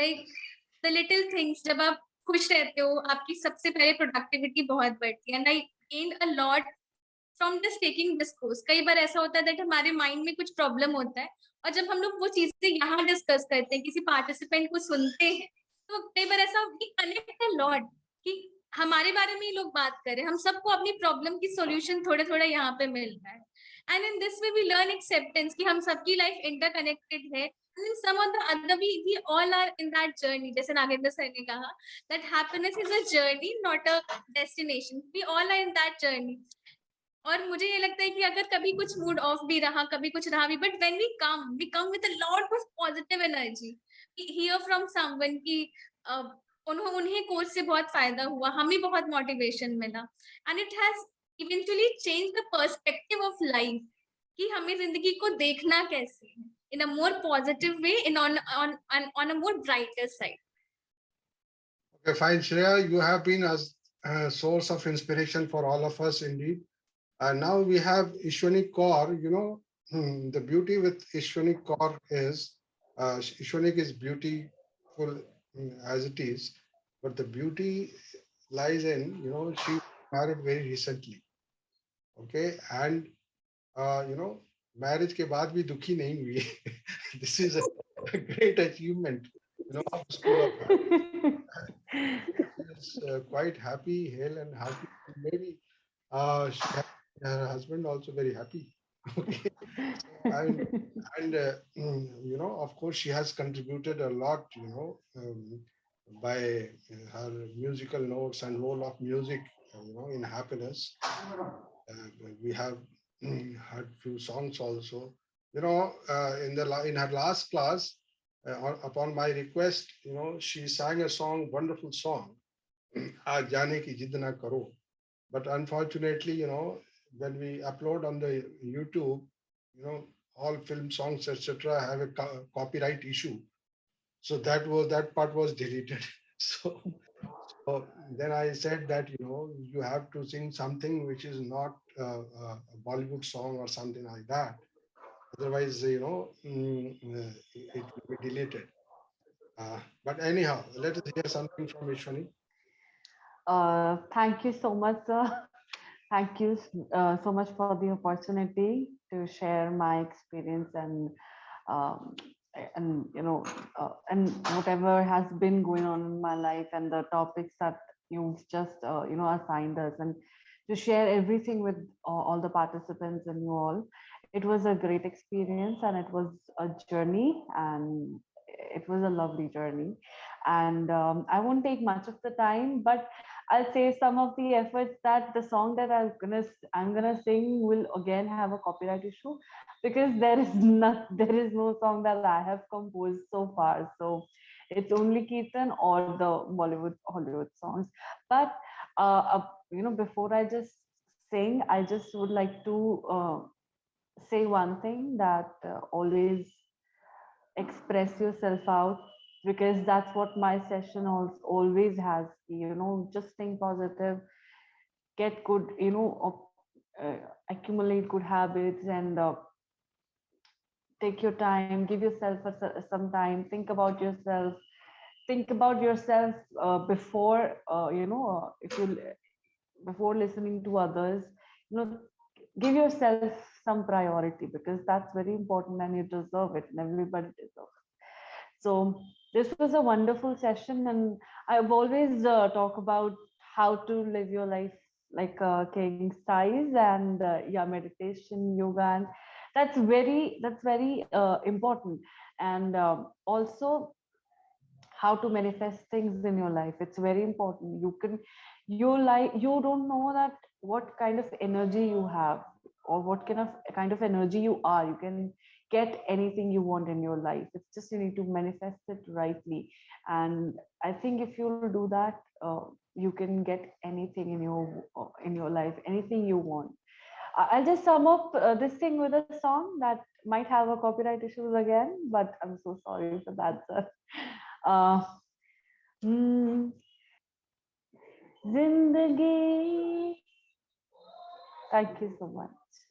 Like the little things, जब आप खुश रहते हो, आपकी सबसे पहले productivity बहुत बढ़ती है, and I gained a lot from this taking discourse. कई बार ऐसा होता है that हमारे माइंड में कुछ प्रॉब्लम होता है, और जब हम लोग वो चीजें यहाँ डिस्कस करते हैं, किसी पार्टिसिपेंट को सुनते हैं, तो कई बार ऐसा वी कनेक्ट अ लॉट कि हमारे बारे में ही लोग बात करें, हम सबको अपनी प्रॉब्लम की सॉल्यूशन थोड़े थोड़ा यहाँ पे मिल रहा है. And in this way we learn acceptance कि हम सबकी लाइफ इंटरकनेक्टेड है. And in some of the other, we all are in that journey. जैसे नागेंद्र सर ने कहा that happiness is a journey, not a destination. We all are in that journey. और मुझे ये लगता है कि अगर कभी कुछ मूड ऑफ भी रहा, कभी कुछ रहा भी, but when we come with a lot of positive energy, hear from someone कि उन्हें कोर्स से बहुत फायदा हुआ, हमें बहुत मोटिवेशन मिला, and it has eventually change the perspective of life कि हमें जिंदगी को देखना कैसे है in a more positive way, on a more brighter side. Okay, fine, Shreya, you have been a source of inspiration for all of us indeed. And now we have Ishwanik Kaur. You know, the beauty with Ishwanik Kaur is Ishwanik is beautiful as it is, but the beauty lies in, you know, she married very recently. Okay, and you know, marriage के बाद भी दुखी नहीं हुई. This is a great achievement, you know, of School of Life. She is quite happy, hale and hearty. Maybe she has her husband also very happy. Okay, and you know, of course, she has contributed a lot, you know, by her musical notes and role of music, you know, in happiness. We have heard few songs also. You know, in her last class, upon my request, you know, she sang a song, wonderful song, "Aaj jaane ki jidd na karo." But unfortunately, you know, when we upload on the YouTube, you know, all film songs, etc., have a copyright issue. So that part was deleted. So then I said that, you know, you have to sing something which is not a Bollywood song or something like that. Otherwise, you know, it will be deleted. But anyhow, let us hear something from Ishwani. Thank you so much, sir. Thank you so much for the opportunity to share my experience um, and you know and whatever has been going on in my life and the topics that you've just you know assigned us, and to share everything with all the participants and you all. It was a great experience and it was a journey, and it was a lovely journey. And I won't take much of the time, but I'll save some of the efforts that the song that I'm gonna sing will again have a copyright issue, because there is no song that I have composed so far. So it's only Kirtan or the Hollywood songs. But you know, before I just sing, I just would like to say one thing, that always express yourself out, because that's what my session always has. You know, just think positive, get good, you know, accumulate good habits, and take your time, give yourself some time, think about yourself before you know if you before listening to others. You know, give yourself some priority, because that's very important and you deserve it, and everybody deserves it. So this was a wonderful session, and I've always talk about how to live your life like a king size, and yeah, meditation, yoga, and that's very important. And also how to manifest things in your life, it's very important. You don't know that what kind of energy you have, or what kind of energy you are. You can get anything you want in your life. It's just you need to manifest it rightly. And I think if you do that, you can get anything in your life, anything you want. I'll just sum up this thing with a song that might have a copyright issues again, but I'm so sorry for that, sir. uh, Zindagi. Thank you so much.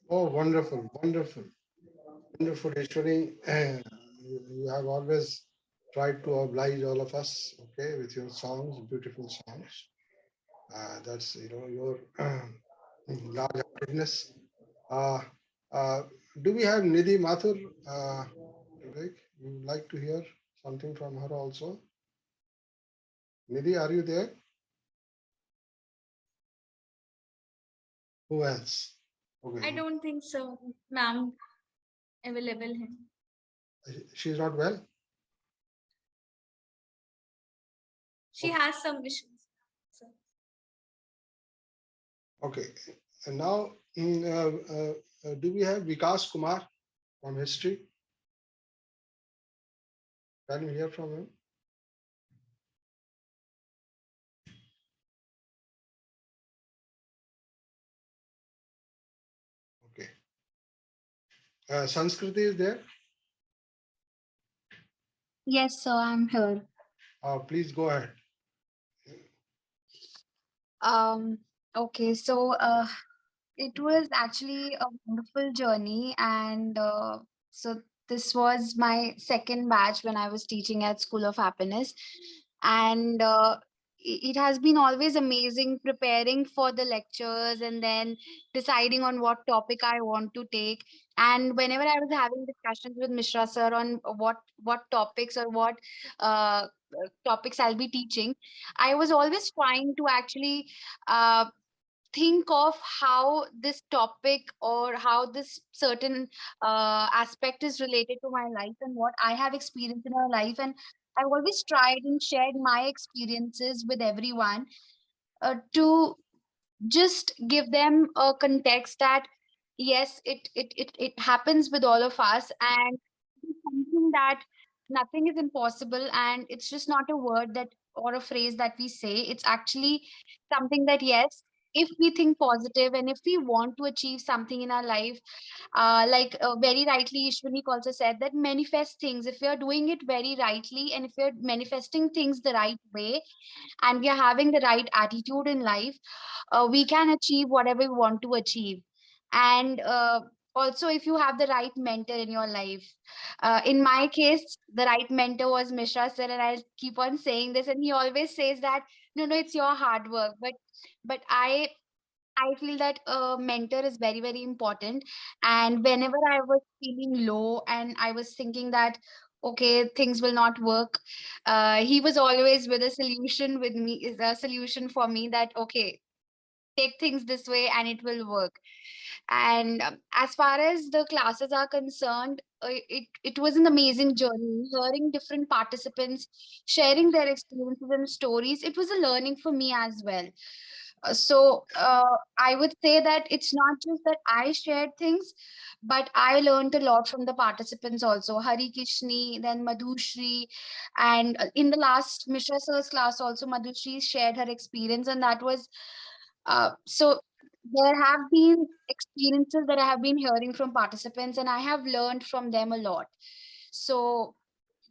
Oh, wonderful, wonderful, wonderful, Ishwani. You have always tried to oblige all of us, okay, with your songs, beautiful songs. That's, you know, your large-heartedness. Uh, uh, do we have Nidhi Mathur? Rick, you would like to hear something from her also? Nidhi, are you there? Who else? Okay. I don't think so, ma'am. Available है. She's not well? She has some issues. So. Okay. And now, do we have Vikas Kumar from history? Can you hear from him? Okay. Sanskriti is there? Yes, sir, I'm here. Please go ahead. Okay, so it was actually a wonderful journey, and so this was my second batch when I was teaching at School of Happiness, and it has been always amazing preparing for the lectures and then deciding on what topic I want to take. And whenever I was having discussions with Mishra sir on what topics or what topics I'll be teaching, I was always trying to actually uh, think of how this topic or how this certain aspect is related to my life and what I have experienced in my life. And I've always tried and shared my experiences with everyone to just give them a context that yes, it happens with all of us, and it's something that nothing is impossible, and it's just not a word that or a phrase that we say. It's actually something that yes, if we think positive and if we want to achieve something in our life, like very rightly Ishwanik also said, that manifest things. If we are doing it very rightly and if we are manifesting things the right way and we are having the right attitude in life, we can achieve whatever we want to achieve. And also, if you have the right mentor in your life, in my case, the right mentor was Mishra sir, and I keep on saying this, and he always says that no, it's your hard work, but I feel that a mentor is very, very important. And whenever I was feeling low and I was thinking that, okay, things will not work, he was always with a solution with me, is a solution for me that, okay, take things this way and it will work. And as far as the classes are concerned, it was an amazing journey. Hearing different participants sharing their experiences and stories, it was a learning for me as well. I would say that it's not just that I shared things, but I learned a lot from the participants also. Harikrishni, then Madhushri, and in the last Mishra sir's class also, Madhushri shared her experience, and that was so. There have been experiences that I have been hearing from participants, and I have learned from them a lot. So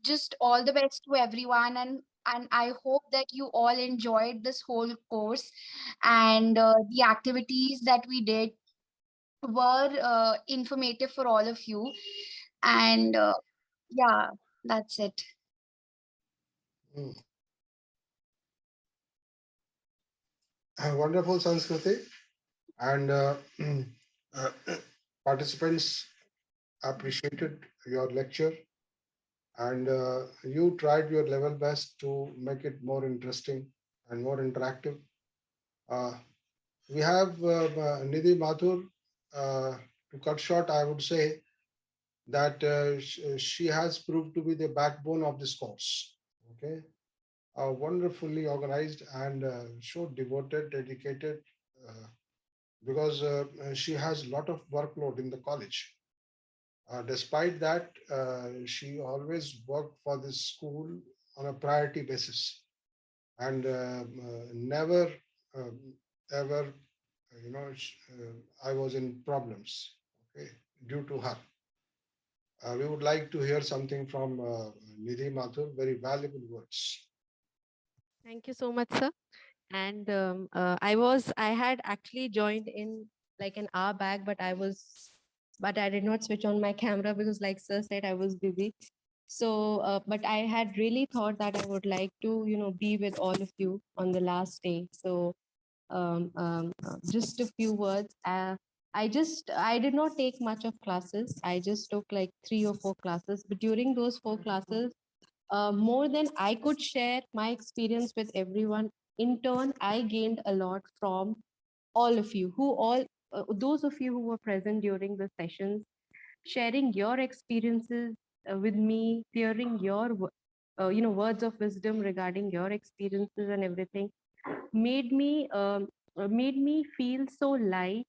just all the best to everyone, and I hope that you all enjoyed this whole course, and the activities that we did were informative for all of you. And yeah, that's it. Mm. Wonderful, Sanskriti. And uh, participants appreciated your lecture, and you tried your level best to make it more interesting and more interactive. Uh, we have Nidhi Mathur. To cut short, I would say that she has proved to be the backbone of this course. Okay, wonderfully organized and so devoted, dedicated, because she has a lot of workload in the college. Despite that, she always worked for this school on a priority basis and never ever, I was in problems, okay, due to her. We would like to hear something from Nidhi Mathur, very valuable words. Thank you so much, sir. And I had actually joined in like an hour back, but I did not switch on my camera because, like sir said, I was busy. So, but I had really thought that I would like to, be with all of you on the last day. So, just a few words. I did not take much of classes. I just took like 3 or 4 classes, but during those 4 classes, more than I could share my experience with everyone. In turn, I gained a lot from all of you, those of you who were present during the sessions, sharing your experiences with me, hearing your words of wisdom regarding your experiences and everything, made me feel so light,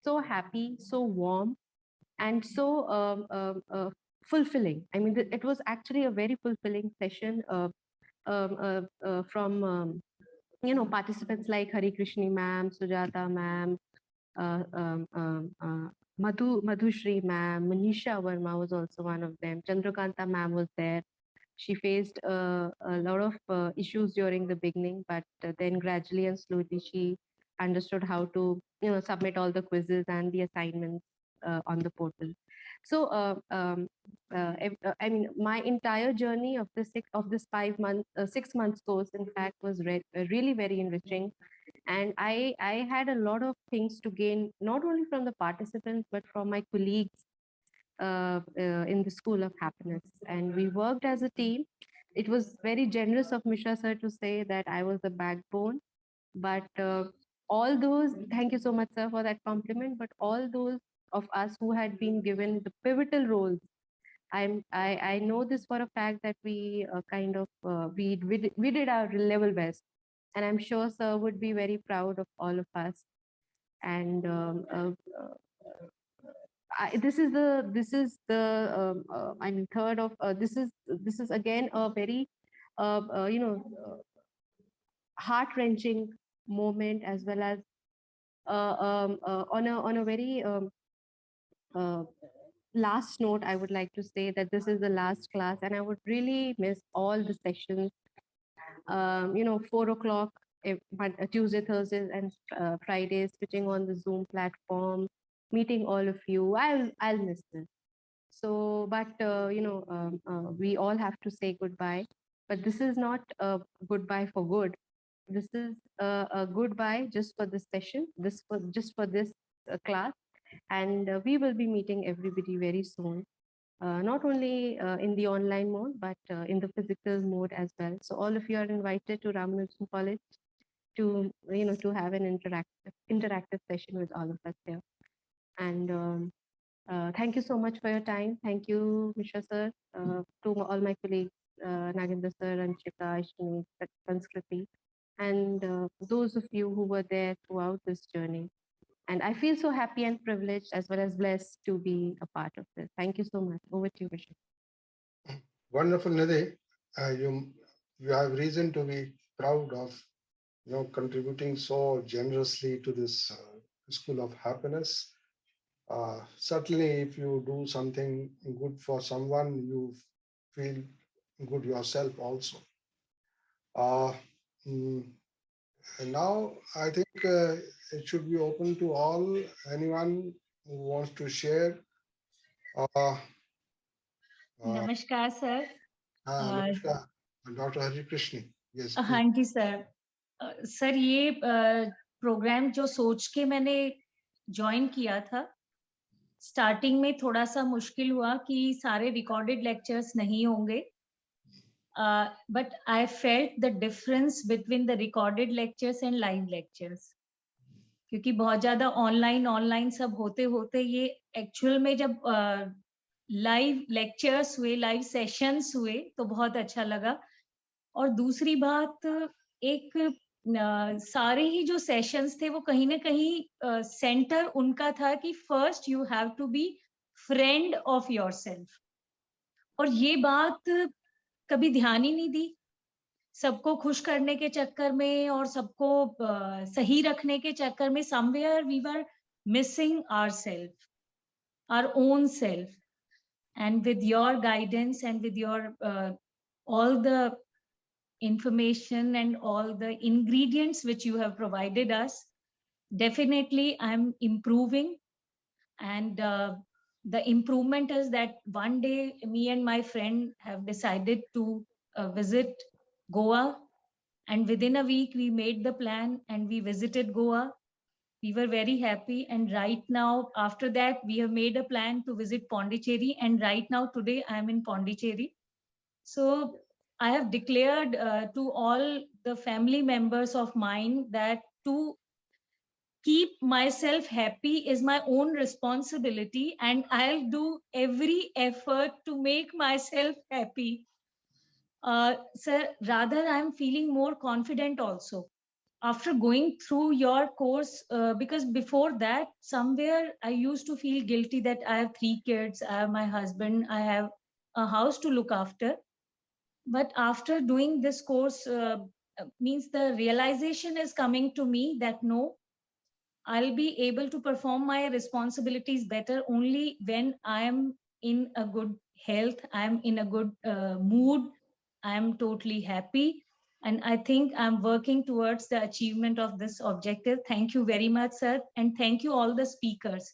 so happy, so warm, and so fulfilling. I mean, it was actually a very fulfilling session from participants like Harikrishni Mam, Sujata Mam, Madhushri Mam, Manisha Verma was also one of them. Chandrakanta Mam was there. She faced a lot of issues during the beginning, but then gradually and slowly she understood how to submit all the quizzes and the assignments on the portal. So I mean, my entire journey of this 5 months 6 months course, in fact, was really very enriching. And I had a lot of things to gain, not only from the participants but from my colleagues in the School of Happiness. And we worked as a team. It was very generous of Mishra sir to say that I was the backbone. But all those, thank you so much, sir, for that compliment. But all those of us who had been given the pivotal roles, I know this for a fact that we we did our level best, and I'm sure sir would be very proud of all of us. And this is the I mean third of this is again a very heart wrenching moment, as well as on a very uh, last note. I would like to say that this is the last class, and I would really miss all the sessions. 4 o'clock, Tuesday, Thursdays, and Fridays, switching on the Zoom platform, meeting all of you. I'll miss this. So, but we all have to say goodbye. But this is not a goodbye for good. This is a goodbye just for this session, just for this class, and we will be meeting everybody very soon. Not only in the online mode, but in the physical mode as well. So all of you are invited to Ramanujan College to to have an interactive session with all of us here. And thank you so much for your time. Thank you, Mishra sir, to all my colleagues, Nagendra sir, Anshika, Ishwanik, Sanskriti, and those of you who were there throughout this journey. And I feel so happy and privileged, as well as blessed, to be a part of this. Thank you so much. Over to you, Mishra. Wonderful, Nidhi. You have reason to be proud of contributing so generously to this School of Happiness. Certainly, if you do something good for someone, you feel good yourself also. And now I think it should be open to all, anyone who wants to share. नमस्कार sir. नमस्कार, doctor हरिकृष्णी. Yes. हाँ जी sir. Sir ये programme जो सोच के मैंने join किया था, स्टार्टिंग में थोड़ा सा मुश्किल हुआ कि सारे रिकॉर्डेड लेक्चर्स नहीं होंगे, but I felt the difference between the recorded lectures and live lectures, क्योंकि बहुत ज्यादा ऑनलाइन सब होते होते ये एक्चुअल में जब लाइव लेक्चर्स हुए, लाइव सेशंस हुए, तो बहुत अच्छा लगा. और दूसरी बात, एक सारे ही जो सेशंस थे वो कहीं ना कहीं सेंटर उनका था कि first you have to be friend of yourself. और ये बात कभी ध्यान ही नहीं दी. सबको खुश करने के चक्कर में और सबको सही रखने के चक्कर में somewhere we were missing ourselves, our own self. And with your guidance and with your all the information and all the ingredients which you have provided us, definitely I'm improving. And the improvement is that one day me and my friend have decided to visit Goa, and within a week we made the plan and we visited Goa. We were very happy, and right now after that we have made a plan to visit Pondicherry, and right now today I am in Pondicherry. So I have declared to all the family members of mine that to keep myself happy is my own responsibility, and I'll do every effort to make myself happy. Sir, rather I'm feeling more confident also after going through your course, because before that, somewhere I used to feel guilty that I have 3 kids, I have my husband, I have a house to look after. But after doing this course, means the realization is coming to me that no, I'll be able to perform my responsibilities better only when I am in a good health, I'm in a good mood, I'm totally happy. And I think I'm working towards the achievement of this objective. Thank you very much, sir. And thank you all the speakers.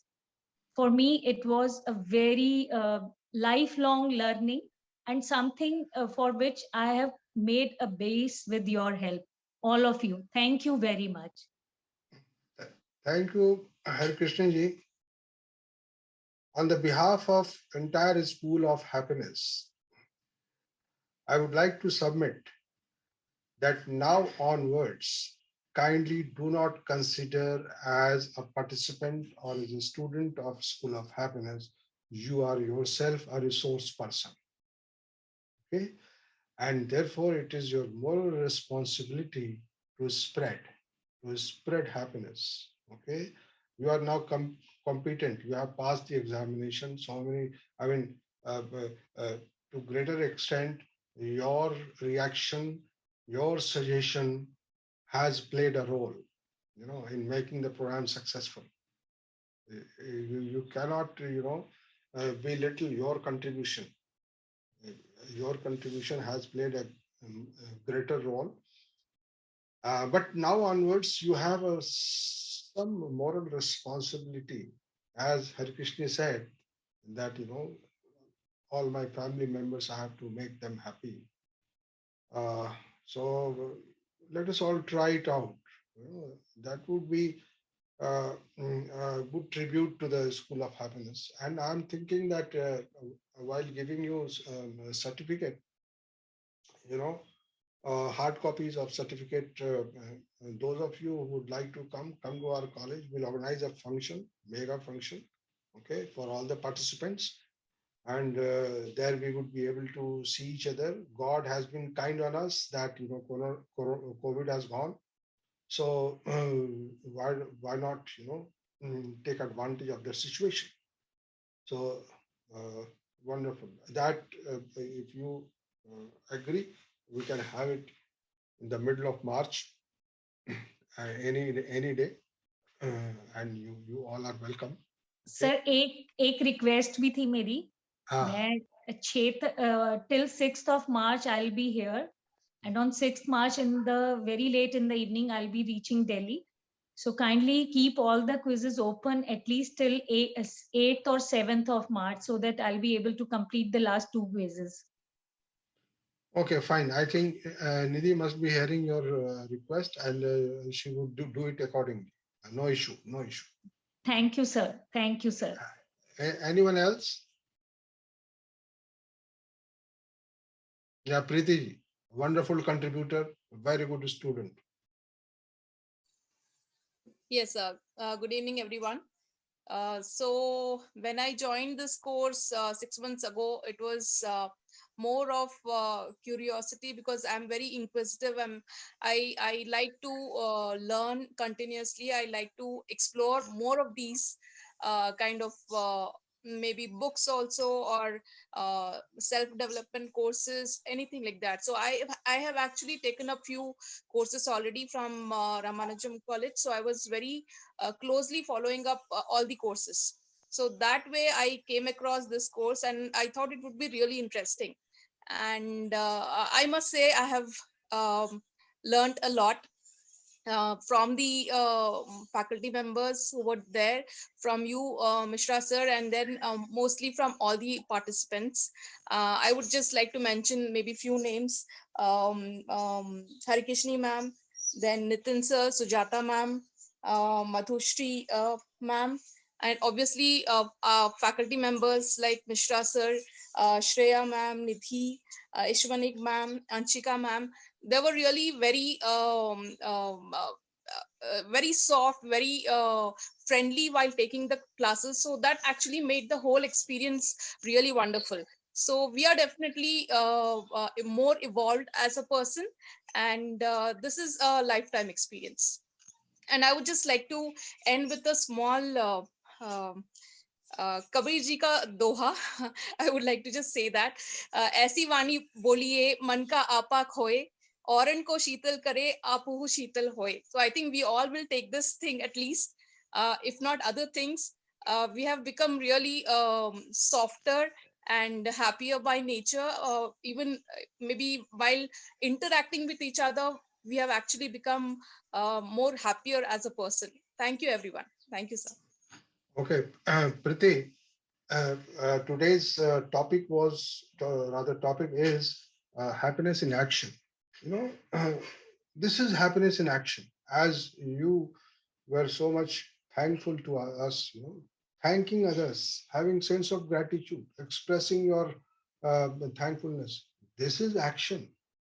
For me, it was a very lifelong learning and something for which I have made a base with your help. All of you. Thank you very much. Thank you, Harikrishni ji. On the behalf of entire School of Happiness, I would like to submit that now onwards, kindly do not consider as a participant or as a student of School of Happiness, you are yourself a resource person. Okay? And therefore, it is your moral responsibility to spread happiness. Okay? You are now competent. You have passed the examination. So many, I mean, to greater extent, your reaction, your suggestion has played a role, in making the program successful. You cannot, belittle your contribution. Your contribution has played a greater role. But now onwards, you have some moral responsibility. As Harikrishni said, that, all my family members, I have to make them happy. So let us all try it out. That would be a good tribute to the School of Happiness. And I'm thinking that while giving you a certificate, hard copies of certificate, those of you who would like to come to our college, we'll organize a function, mega function, okay, for all the participants. And there we would be able to see each other. God has been kind on us that, COVID has gone. So why not, take advantage of the situation? So wonderful. That if you agree, we can have it in the middle of March, any day, and you all are welcome. Sir, एक request भी थी मेरी. मैं till 6th of March I'll be here, and on 6th March in the very late in the evening I'll be reaching Delhi. So kindly keep all the quizzes open at least till 8th or 7th of March, so that I'll be able to complete the last 2 quizzes. Okay, fine. I think Nidhi must be hearing your request, and she would do it accordingly. No issue. Thank you, sir. Thank you, sir. Anyone else? Yeah, Preeti, wonderful contributor, very good student. Yes, sir. Good evening, everyone. So when I joined this course 6 months ago, it was more of curiosity, because I'm very inquisitive. I like to learn continuously. I like to explore more of these kind of maybe books also, or self-development courses, anything like that. So I have actually taken a few courses already from Ramanujan College. So I was very closely following up all the courses. So that way I came across this course and I thought it would be really interesting. And I must say I have learned a lot from the faculty members who were there, from you, Mishra sir, and then mostly from all the participants. I would just like to mention maybe few names. Harikrishni ma'am, then Nitin sir, Sujata ma'am, Madhushri ma'am, and obviously our faculty members like Mishra sir, Shreya ma'am, Nidhi, Ishwanik Mam, Anshika ma'am. They were really very soft, very friendly while taking the classes. So that actually made the whole experience really wonderful. So we are definitely more evolved as a person, and this is a lifetime experience. And I would just like to end with a small Kabir ji का दोहा. I would like to just say that ऐसी वाणी बोलिए मन का आपा खोए औरन को शीतल करे आपहु शीतल होए. So I think we all will take this thing at least, if not other things. We have become really softer and happier by nature. Even maybe while interacting with each other, we have actually become more happier as a person. Thank you, everyone. Thank you, sir. Okay, Preeti, today's topic is happiness in action. This is happiness in action. As you were so much thankful to us, thanking others, having sense of gratitude, expressing your thankfulness. This is action,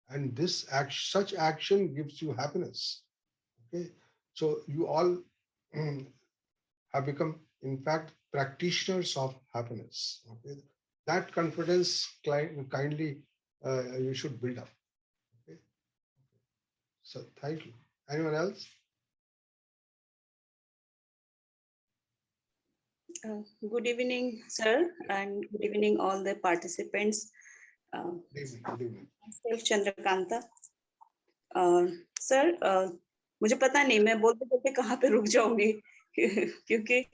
and such action gives you happiness. Okay, so you all have become, in fact, practitioners of happiness. Okay, that confidence kindly you should build up. Okay, so thank you. Anyone else? Good evening, sir, and good evening all the participants. Good evening. Myself Chandrakanta. Sir, मुझे पता नहीं मैं बोलते बोलते कहाँ पे रुक जाऊंगी क्योंकि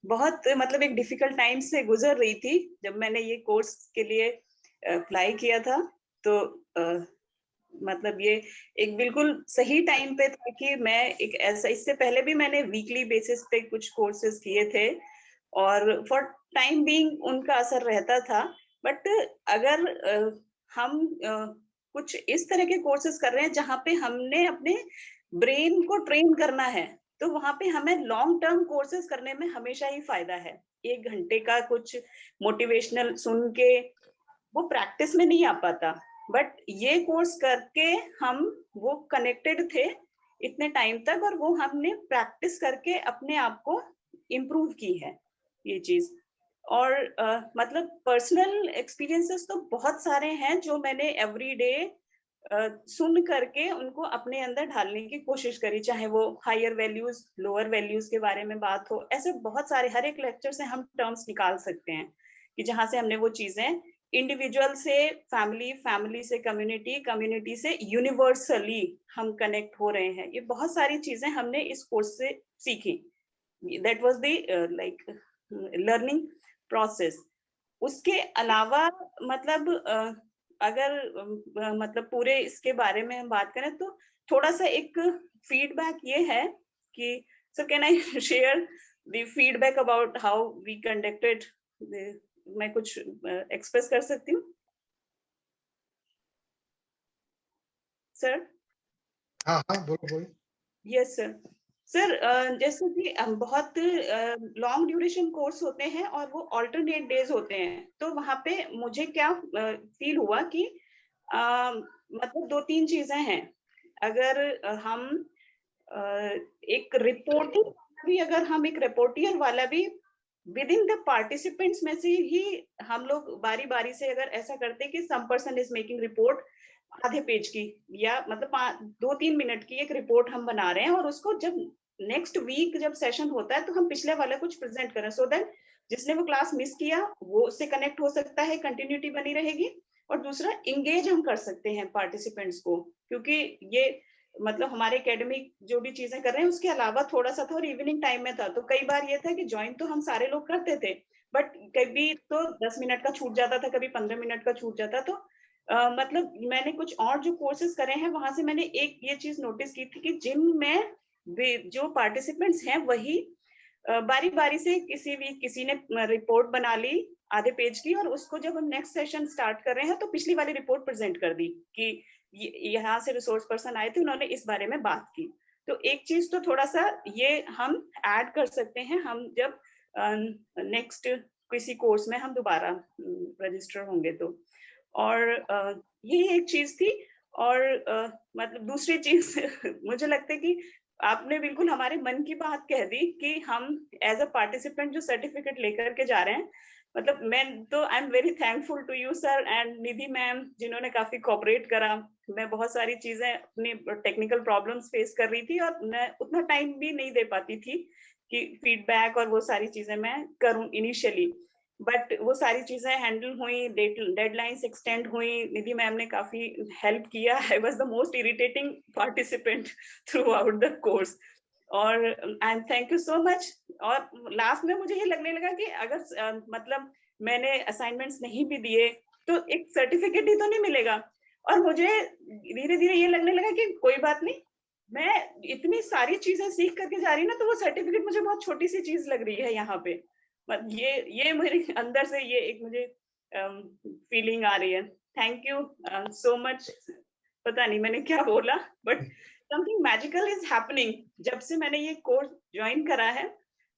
बहुत मतलब एक डिफिकल्ट टाइम से गुजर रही थी जब मैंने ये कोर्स के लिए अप्लाई किया था. तो मतलब ये एक बिल्कुल सही टाइम पे था कि मैं एक ऐसा, इससे पहले भी मैंने वीकली बेसिस पे कुछ कोर्सेज किए थे और फॉर टाइम बीइंग उनका असर रहता था. बट अगर हम कुछ इस तरह के कोर्सेज कर रहे हैं जहाँ पे हमने अपने ब्रेन को ट्रेन करना है, तो वहां पे हमें लॉन्ग टर्म कोर्सेज करने में हमेशा ही फायदा है. 1 घंटे का कुछ मोटिवेशनल सुन के वो प्रैक्टिस में नहीं आ पाता. बट ये कोर्स करके हम वो कनेक्टेड थे इतने टाइम तक और वो हमने प्रैक्टिस करके अपने आप को इम्प्रूव की है ये चीज. और मतलब पर्सनल एक्सपीरियंसेस तो बहुत सारे हैं जो मैंने एवरी डे सुन करके उनको अपने अंदर ढालने की कोशिश करी, चाहे वो हायर वैल्यूज लोअर वैल्यूज के बारे में बात हो. ऐसे बहुत सारे हर एक लेक्चर से हम टर्म्स निकाल सकते हैं कि जहां से हमने वो चीजें इंडिविजुअल से फैमिली, फैमिली से कम्युनिटी, कम्युनिटी से यूनिवर्सली हम कनेक्ट हो रहे हैं. ये बहुत सारी चीजें हमने इस कोर्स से सीखी. That was the like learning process. उसके अलावा मतलब अगर मतलब पूरे इसके बारे में हम बात करें तो थोड़ा सा एक फीडबैक ये है कि so can I share the feedback about how we conducted. मैं कुछ एक्सप्रेस कर सकती हूँ सर? हाँ हाँ बोलो. Yes sir. सर जैसे कि बहुत लॉन्ग ड्यूरेशन कोर्स होते हैं और वो अल्टरनेट डेज होते हैं, तो वहां पे मुझे क्या फील हुआ कि मतलब 2-3 चीजें हैं. अगर हम एक रिपोर्टिंग भी, अगर हम एक रिपोर्टियर वाला भी विद इन द पार्टिसिपेंट्स में से ही हम लोग बारी बारी से अगर ऐसा करते कि some person is making report आधे पेज की या मतलब 2-3 मिनट की एक रिपोर्ट हम बना रहे हैं और उसको जब नेक्स्ट वीक जब सेशन होता है तो हम पिछले वाला कुछ प्रेजेंट करें, सो दैट जिसने वो क्लास मिस किया वो उससे कनेक्ट हो सकता है, कंटिन्यूटी बनी रहेगी. और दूसरा, इंगेज हम कर सकते हैं पार्टिसिपेंट्स को, क्योंकि ये मतलब हमारे एकेडमिक जो भी चीजें कर रहे हैं उसके अलावा थोड़ा सा था और इवनिंग टाइम में था. तो कई बार ये था कि ज्वाइन तो हम सारे लोग करते थे, बट कभी तो 10 मिनट का छूट जाता था, कभी 15 मिनट का छूट जाता. तो मतलब मैंने कुछ और जो कोर्सेज करे हैं वहां से मैंने एक ये चीज नोटिस की थी कि जिम में जो पार्टिसिपेंट्स हैं वही बारी बारी से किसी ने रिपोर्ट बना ली आधे पेज की और उसको जब हम नेक्स्ट सेशन स्टार्ट कर रहे हैं तो पिछली वाली रिपोर्ट प्रेजेंट कर दी कि यहाँ से रिसोर्स पर्सन आए थे, उन्होंने इस बारे में बात की. तो एक चीज तो थोड़ा सा ये हम ऐड कर सकते हैं, हम जब नेक्स्ट किसी कोर्स में हम दोबारा रजिस्टर होंगे तो। और ये एक चीज थी। और मतलब दूसरी चीज मुझे लगता है कि आपने बिल्कुल हमारे मन की बात कह दी कि हम एज अ पार्टिसिपेंट जो सर्टिफिकेट लेकर के जा रहे हैं, मतलब मैं तो I am very thankful to you sir and Nidhi ma'am, जिन्होंने काफी कोऑपरेट करा। मैं बहुत सारी चीजें अपनी टेक्निकल प्रॉब्लम्स फेस कर रही थी और मैं उतना टाइम भी नहीं दे पाती थी कि फीडबैक और वो सारी चीजें मैं करूं इनिशियली, बट वो सारी चीजें हैंडल हुई, डेडलाइंस एक्सटेंड हुई, निधि मैम ने काफी हेल्प किया। I was the most irritating participant throughout the course, और and thank you so much. और लास्ट में मुझे ये लगने लगा कि अगर मतलब मैंने असाइनमेंट्स नहीं भी दिए तो एक सर्टिफिकेट ही तो नहीं मिलेगा, और मुझे धीरे धीरे ये लगने लगा कि कोई बात नहीं, मैं इतनी सारी चीजें सीख करके जा रही हूँ ना, तो वो सर्टिफिकेट मुझे बहुत छोटी सी चीज लग रही है यहाँ पे। ये मेरे अंदर से ये एक मुझे फीलिंग आ रही है। Thank you so much. पता नहीं मैंने क्या बोला, but something magical is happening. जब से मैंने ये कोर्स ज्वाइन करा है,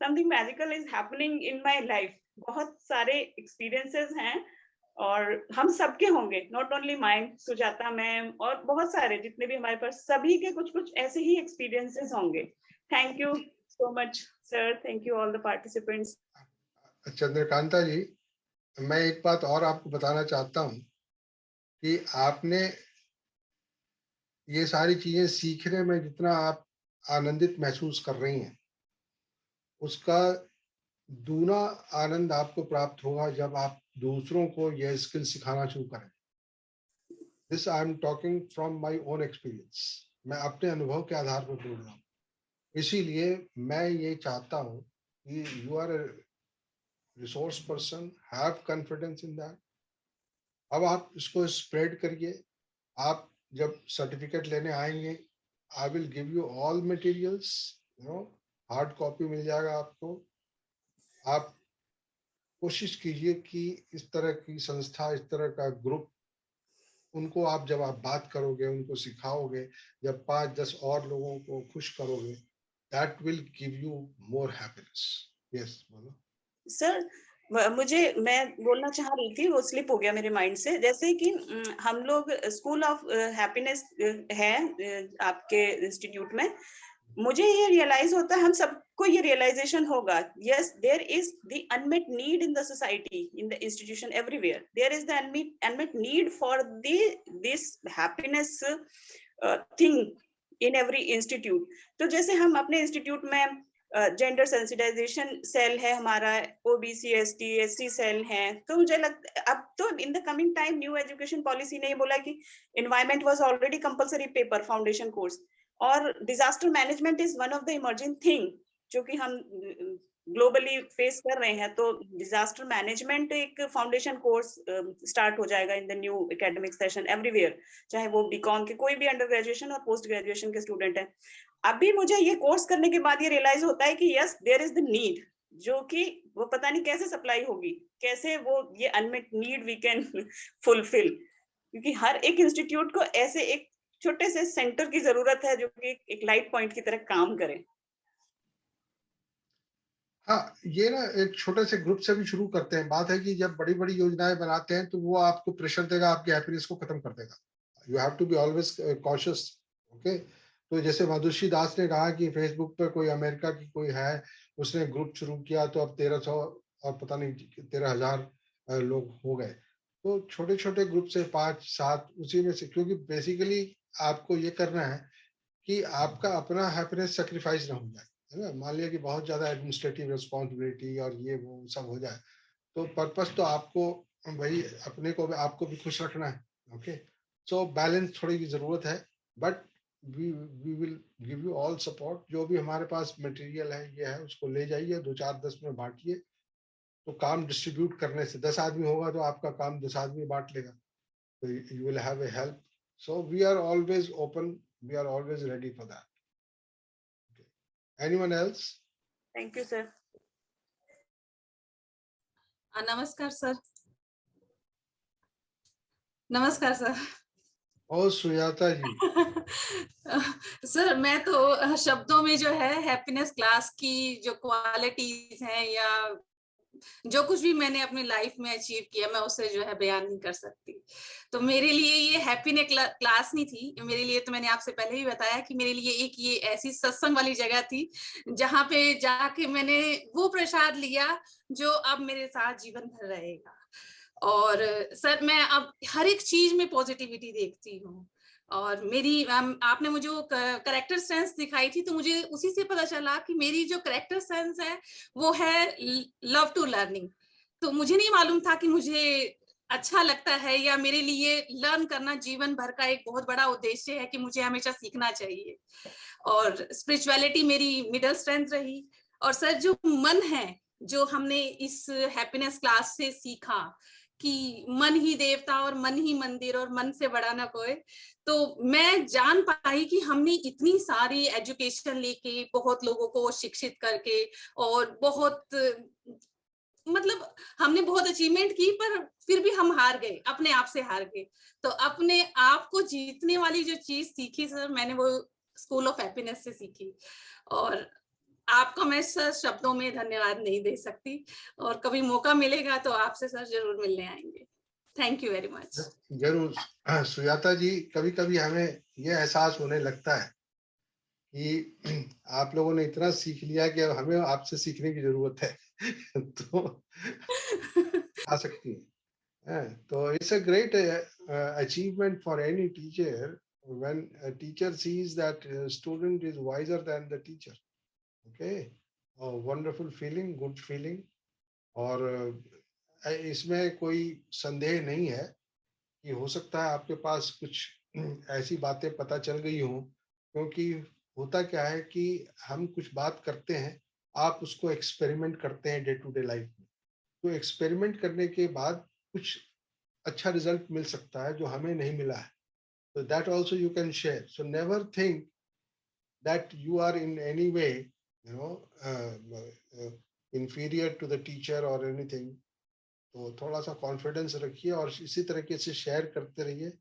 something magical is happening in my life. बहुत सारे एक्सपीरियंसेस हैं और हम सबके होंगे, not only mine, Sujata ma'am और बहुत सारे जितने भी हमारे पास, सभी के कुछ कुछ ऐसे ही एक्सपीरियंसेस होंगे। Thank you so much sir, thank you all the participants. Chandrakanta ji, मैं एक बात और आपको बताना चाहता हूँ कि आपने ये सारी चीजें सीखने में जितना आप आनंदित महसूस कर रही हैं, उसका दूना आनंद आपको प्राप्त होगा जब आप दूसरों को यह स्किल सिखाना शुरू करें। This I am talking from my own experience. मैं अपने अनुभव के आधार पर बोल रहा हूँ। इसीलिए मैं ये चाहता हूँ कि you are a resource person, have confidence in that. अब आप इसको स्प्रेड करिए। आप जब सर्टिफिकेट लेने आएंगे, I will give you all materials, hard copy मिल जाएगा आपको। आप कोशिश कीजिए कि इस तरह की संस्था, इस तरह का ग्रुप, उनको आप जब आप बात करोगे, उनको सिखाओगे, जब 5-10 और लोगों को खुश करोगे, that will give you more happiness. Yes, बोलो सर। मैं बोलना चाह रही थी, वो स्लिप हो गया मेरे माइंड से। जैसे कि हम लोग स्कूल ऑफ हैप्पीनेस है आपके इंस्टीट्यूट में, मुझे ये रियलाइज होता है, हम सबको ये रियलाइजेशन होगा, yes there is the unmet need in the society, in the institution, everywhere there is the unmet need for this happiness thing in every institute. तो जैसे हम अपने इंस्टीट्यूट में जेंडर सेंसिटाइजेशन सेल है हमारा, ओबीसी एसटी एससी सेल है, तो मुझे लगता अब तो in the coming time new education policy ने ये बोला कि environment was already compulsory paper foundation course, और disaster management is one of the emerging thing जो कि हम ग्लोबली फेस कर रहे हैं। तो डिजास्टर मैनेजमेंट एक फाउंडेशन कोर्स स्टार्ट हो जाएगा in the new academic session everywhere, चाहे वो बीकॉम के कोई भी अंडर ग्रेजुएशन और पोस्ट ग्रेजुएशन के स्टूडेंट हैं। अभी मुझे ये कोर्स करने के बाद ये रियलाइज होता है कि yes there is the need, जो कि वो पता नहीं कैसे सप्लाई होगी, कैसे वो ये unmet need we can fulfil, क्योंकि हर एक इंस्टीट्यूट को ऐसे एक छोटे से सेंटर की जरूरत है जो कि एक लाइट पॉइंट की तरह काम करे। हाँ, ये ना एक छोटे से ग्रुप से भी शुरू करते हैं। बात है कि जब बड़ी बड़ी योजनाएं बनाते हैं तो वो आपको प्रेशर देगा, आपकी हैप्पीनेस को खत्म कर देगा। You have to be always cautious. Okay, तो जैसे मधुश्री दास ने कहा कि फेसबुक पे कोई अमेरिका की कोई है, उसने ग्रुप शुरू किया तो अब 1300 और पता नहीं 13,000 लोग हो गए। तो छोटे छोटे ग्रुप से 5-7 उसी में से, क्योंकि बेसिकली आपको ये करना है कि आपका अपना हैप्पीनेस सेक्रीफाइस ना हो जाए, है ना। मान लिया कि बहुत ज्यादा एडमिनिस्ट्रेटिव रिस्पॉन्सिबिलिटी और ये वो सब हो जाए, तो पर्पस तो आपको भाई अपने को आपको भी खुश रखना है। ओके, सो बैलेंस थोड़ी की जरूरत है, but we will give you all support. जो भी हमारे पास मटेरियल है ये है, उसको ले जाइए, 2-4-10 में बांटिए। तो काम डिस्ट्रीब्यूट करने से 10 आदमी होगा तो आपका काम 10 आदमी बांट लेगा, तो you will have a help. So we are always open, we are always ready for that. Okay. Anyone else? Thank you sir. नमस्कार सर. नमस्कार सर. ओ सुजाता जी। सर मैं तो शब्दों में जो है हैप्पीनेस क्लास की जो क्वालिटीज हैं या जो कुछ भी मैंने अपनी लाइफ में अचीव किया मैं उसे जो है बयान नहीं कर सकती। तो मेरे लिए ये हैप्पीनेस क्लास नहीं थी, मेरे लिए तो मैंने आपसे पहले ही बताया कि मेरे लिए एक ये ऐसी सत्संग वाली जगह थी जहाँ पे जाके मैंने वो प्रसाद लिया जो अब मेरे साथ जीवन भर रहेगा। और सर मैं अब हर एक चीज में पॉजिटिविटी देखती हूँ। और मेरी आपने मुझे वो करेक्टर सेंस दिखाई थी तो मुझे उसी से पता चला कि मेरी जो करेक्टर सेंस है वो है लव टू लर्निंग। तो मुझे नहीं मालूम था कि मुझे अच्छा लगता है या मेरे लिए लर्न करना जीवन भर का एक बहुत बड़ा उद्देश्य है कि मुझे हमेशा सीखना चाहिए। और स्पिरिचुअलिटी मेरी मिडल स्ट्रेंथ रही। और सर जो मन है जो हमने इस हैप्पीनेस क्लास से सीखा कि मन ही देवता और मन ही मंदिर और मन से बड़ा ना कोई, तो मैं जान पाई कि हमने इतनी सारी एजुकेशन लेके बहुत लोगों को शिक्षित करके और बहुत मतलब हमने बहुत अचीवमेंट की पर फिर भी हम हार गए, अपने आप से हार गए। तो अपने आप को जीतने वाली जो चीज सीखी सर मैंने वो स्कूल ऑफ हैप्पीनेस से सीखी। और आपका मैं सर शब्दों में धन्यवाद नहीं दे सकती और कभी मौका मिलेगा तो आपसे सर जरूर मिलने आएंगे। Thank you very much. जरूर सुजाता जी, कभी कभी हमें यह एहसास होने लगता है कि आप लोगों ने इतना सीख लिया कि अब हमें आपसे सीखने की जरूरत है तो आ सकती है। तो it's a great achievement for any teacher when a teacher sees that a student is wiser than the teacher. Okay, a wonderful feeling, good feeling. और इसमें कोई संदेह नहीं है कि हो सकता है आपके पास कुछ ऐसी बातें पता चल गई हों, क्योंकि होता क्या है कि हम कुछ बात करते हैं, आप उसको एक्सपेरिमेंट करते हैं डे टू डे लाइफ में, तो एक्सपेरिमेंट करने के बाद कुछ अच्छा रिजल्ट मिल सकता है जो हमें नहीं मिला है। So that also you can share. So never think that you are in any way, you know, inferior to the teacher or anything. तो थोड़ा सा कॉन्फिडेंस रखिए और इसी तरीके से शेयर करते रहिए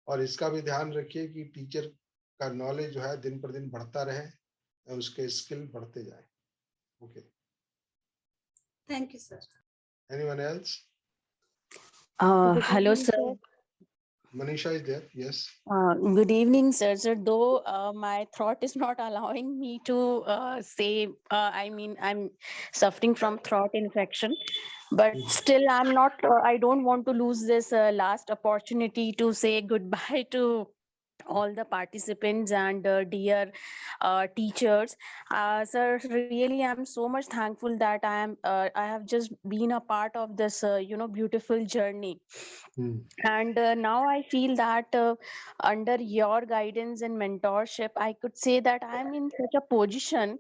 और इसका भी ध्यान रखिए कि टीचर का नॉलेज जो है दिन पर दिन बढ़ता रहे, उसके स्किल बढ़ते जाए। Okay, thank you sir. Anyone else? Hello, sir. Manisha is there. Yes. Good evening, sir. Sir, though my throat is not allowing me to say, I mean, I'm suffering from throat infection, but still I'm not, I don't want to lose this last opportunity to say goodbye to all the participants and dear teachers. Sir, really, I'm so much thankful that I have just been a part of this, beautiful journey. And now I feel that under your guidance and mentorship, I could say that I'm in such a position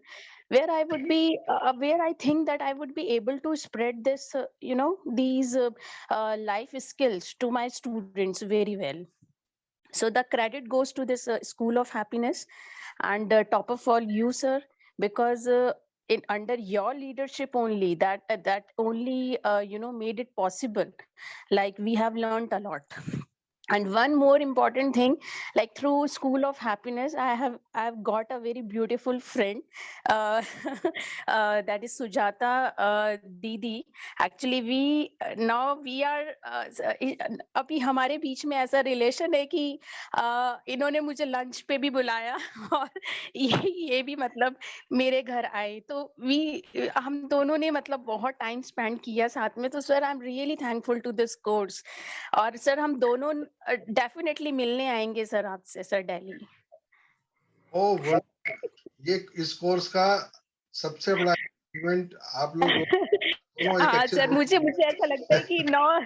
where I would be, where I think that I would be able to spread this, these life skills to my students very well. So the credit goes to this School of Happiness and top of all you, sir, because in under your leadership only that only made it possible. Like we have learned a lot. And one more important thing, like through School of Happiness, I've got a very beautiful friend, uh, that is Sujata Didi. Actually, now we are अभी हमारे बीच में ऐसा relation है कि इन्होंने मुझे lunch पे भी बुलाया और ये भी मतलब मेरे घर आए, तो हम दोनों ने मतलब बहुत टाइम स्पेंड किया साथ में। तो sir, I am really thankful to this course. और सर हम दोनों डेफिनेटली मिलने आएंगे सर आपसे, सर दिल्ली। ओह, ये इस कोर्स का सबसे बड़ा इवेंट आप लोग हाँ सर, मुझे ऐसा लगता है कि नौ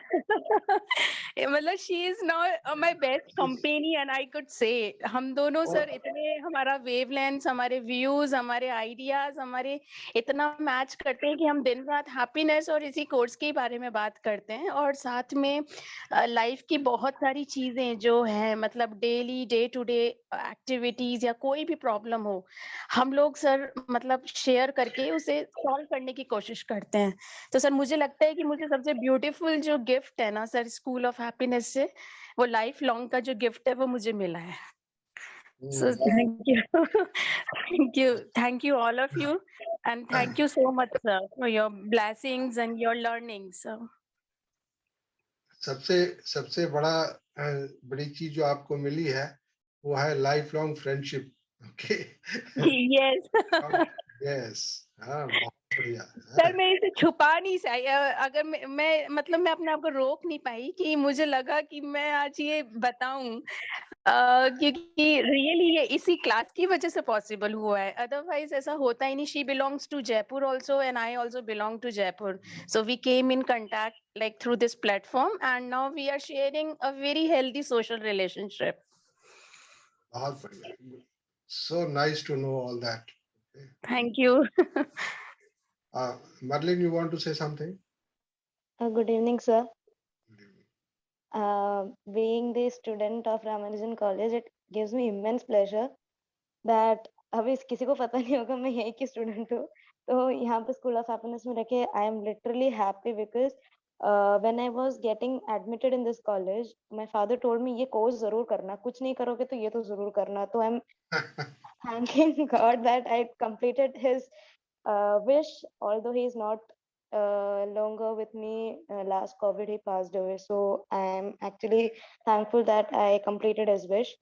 मतलब she is not my best companion, I could say. हम दोनों सर इतने, हमारा वेवलेंथ, हमारे व्यूज, हमारे आइडियाज हमारे इतना मैच करते हैं कि हम दिन रात हैप्पीनेस और इसी कोर्स के बारे में बात करते हैं। और साथ में लाइफ की बहुत सारी चीजें जो है, मतलब daily day to day activities या कोई भी प्रॉब्लम हो, हम लोग सर मतलब शेयर करके उसे सॉल्व करने की कोशिश करते हैं। तो सर मुझे लगता है कि मुझे सबसे ब्यूटीफुल जो गिफ्ट है ना सर स्कूल ऑफ हैप्पीनेस से, वो लाइफ लॉन्ग का जो गिफ्ट है वो मुझे मिला है. So thank you all of you, and thank you so much, sir, for your blessings and your learnings. सबसे बड़ी चीज जो आपको मिली है वो है life long friendship. Okay. Yes. Yes. हाँ, बहुत बढ़िया. सर मैं इसे छुपा नहीं सही, अगर मैं मतलब मैं अपने आप को रोक नहीं पाई कि मुझे लगा कि मैं आज ये बताऊं, क्योंकि रियली ये इसी क्लास की वजह से पॉसिबल हुआ है, अदरवाइज ऐसा होता ही नहीं. She belongs to Jaipur also and I also belong to Jaipur, so we came in contact like through this platform, and now we are sharing a very healthy social relationship. बहुत बढ़िया. So nice to know all that. Okay. Thank you. Merlyn, you want to say something? Good evening, sir. Being the student of Ramanujan College, it gives me immense pleasure that अभी किसी को पता नहीं होगा मैं यही की स्टूडेंट हूँ. तो यहाँ पे स्कूल ऑफ हैप्पीनेस में रखे I am literally happy because when I was getting admitted in this college my father told me ये कोर्स जरूर करना, कुछ नहीं करोगे तो ये तो जरूर करना. तो I M thanking God that I completed his wish, although he is not longer with me. Last COVID he passed away, so I am actually thankful that I completed his wish.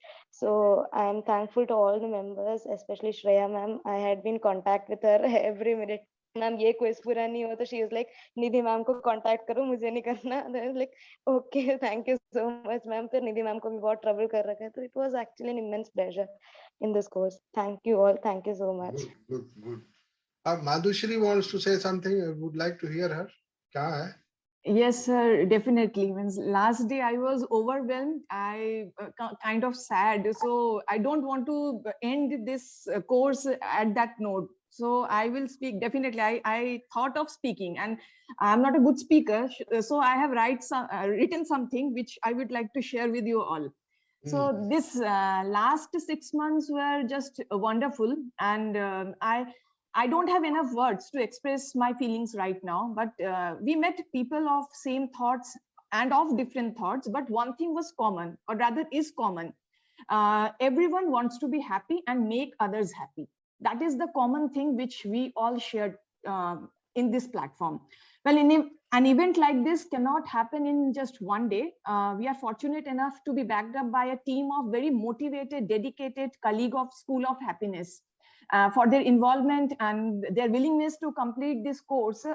So I am thankful to all the members, especially Shreya ma'am. I had been in contact with her every minute. Ma'am ये quiz पूरा नहीं हो तो she is like Nidhi ma'am को contact करो, मुझे नहीं करना. Like okay thank you so much ma'am. फिर निधि मैम को भी बहुत ट्रबल कर रखा है. तो it was actually an immense pleasure in this course. Thank you all. Thank you so much. Good. Madhushri wants to say something. I would like to hear her. क्या है? Yes, sir, definitely. Means last day I was overwhelmed. I kind of sad. So I don't want to end this course at that note. So I will speak definitely. I thought of speaking, and I'm not a good speaker. So I have written something which I would like to share with you all. So this last 6 months were just wonderful, and I don't have enough words to express my feelings right now, but we met people of same thoughts and of different thoughts, but one thing was common, or rather is common. Everyone wants to be happy and make others happy. That is the common thing which we all shared in this platform. Well, an event like this cannot happen in just one day. We are fortunate enough to be backed up by a team of very motivated, dedicated colleagues of School of Happiness. For their involvement and their willingness to complete this course,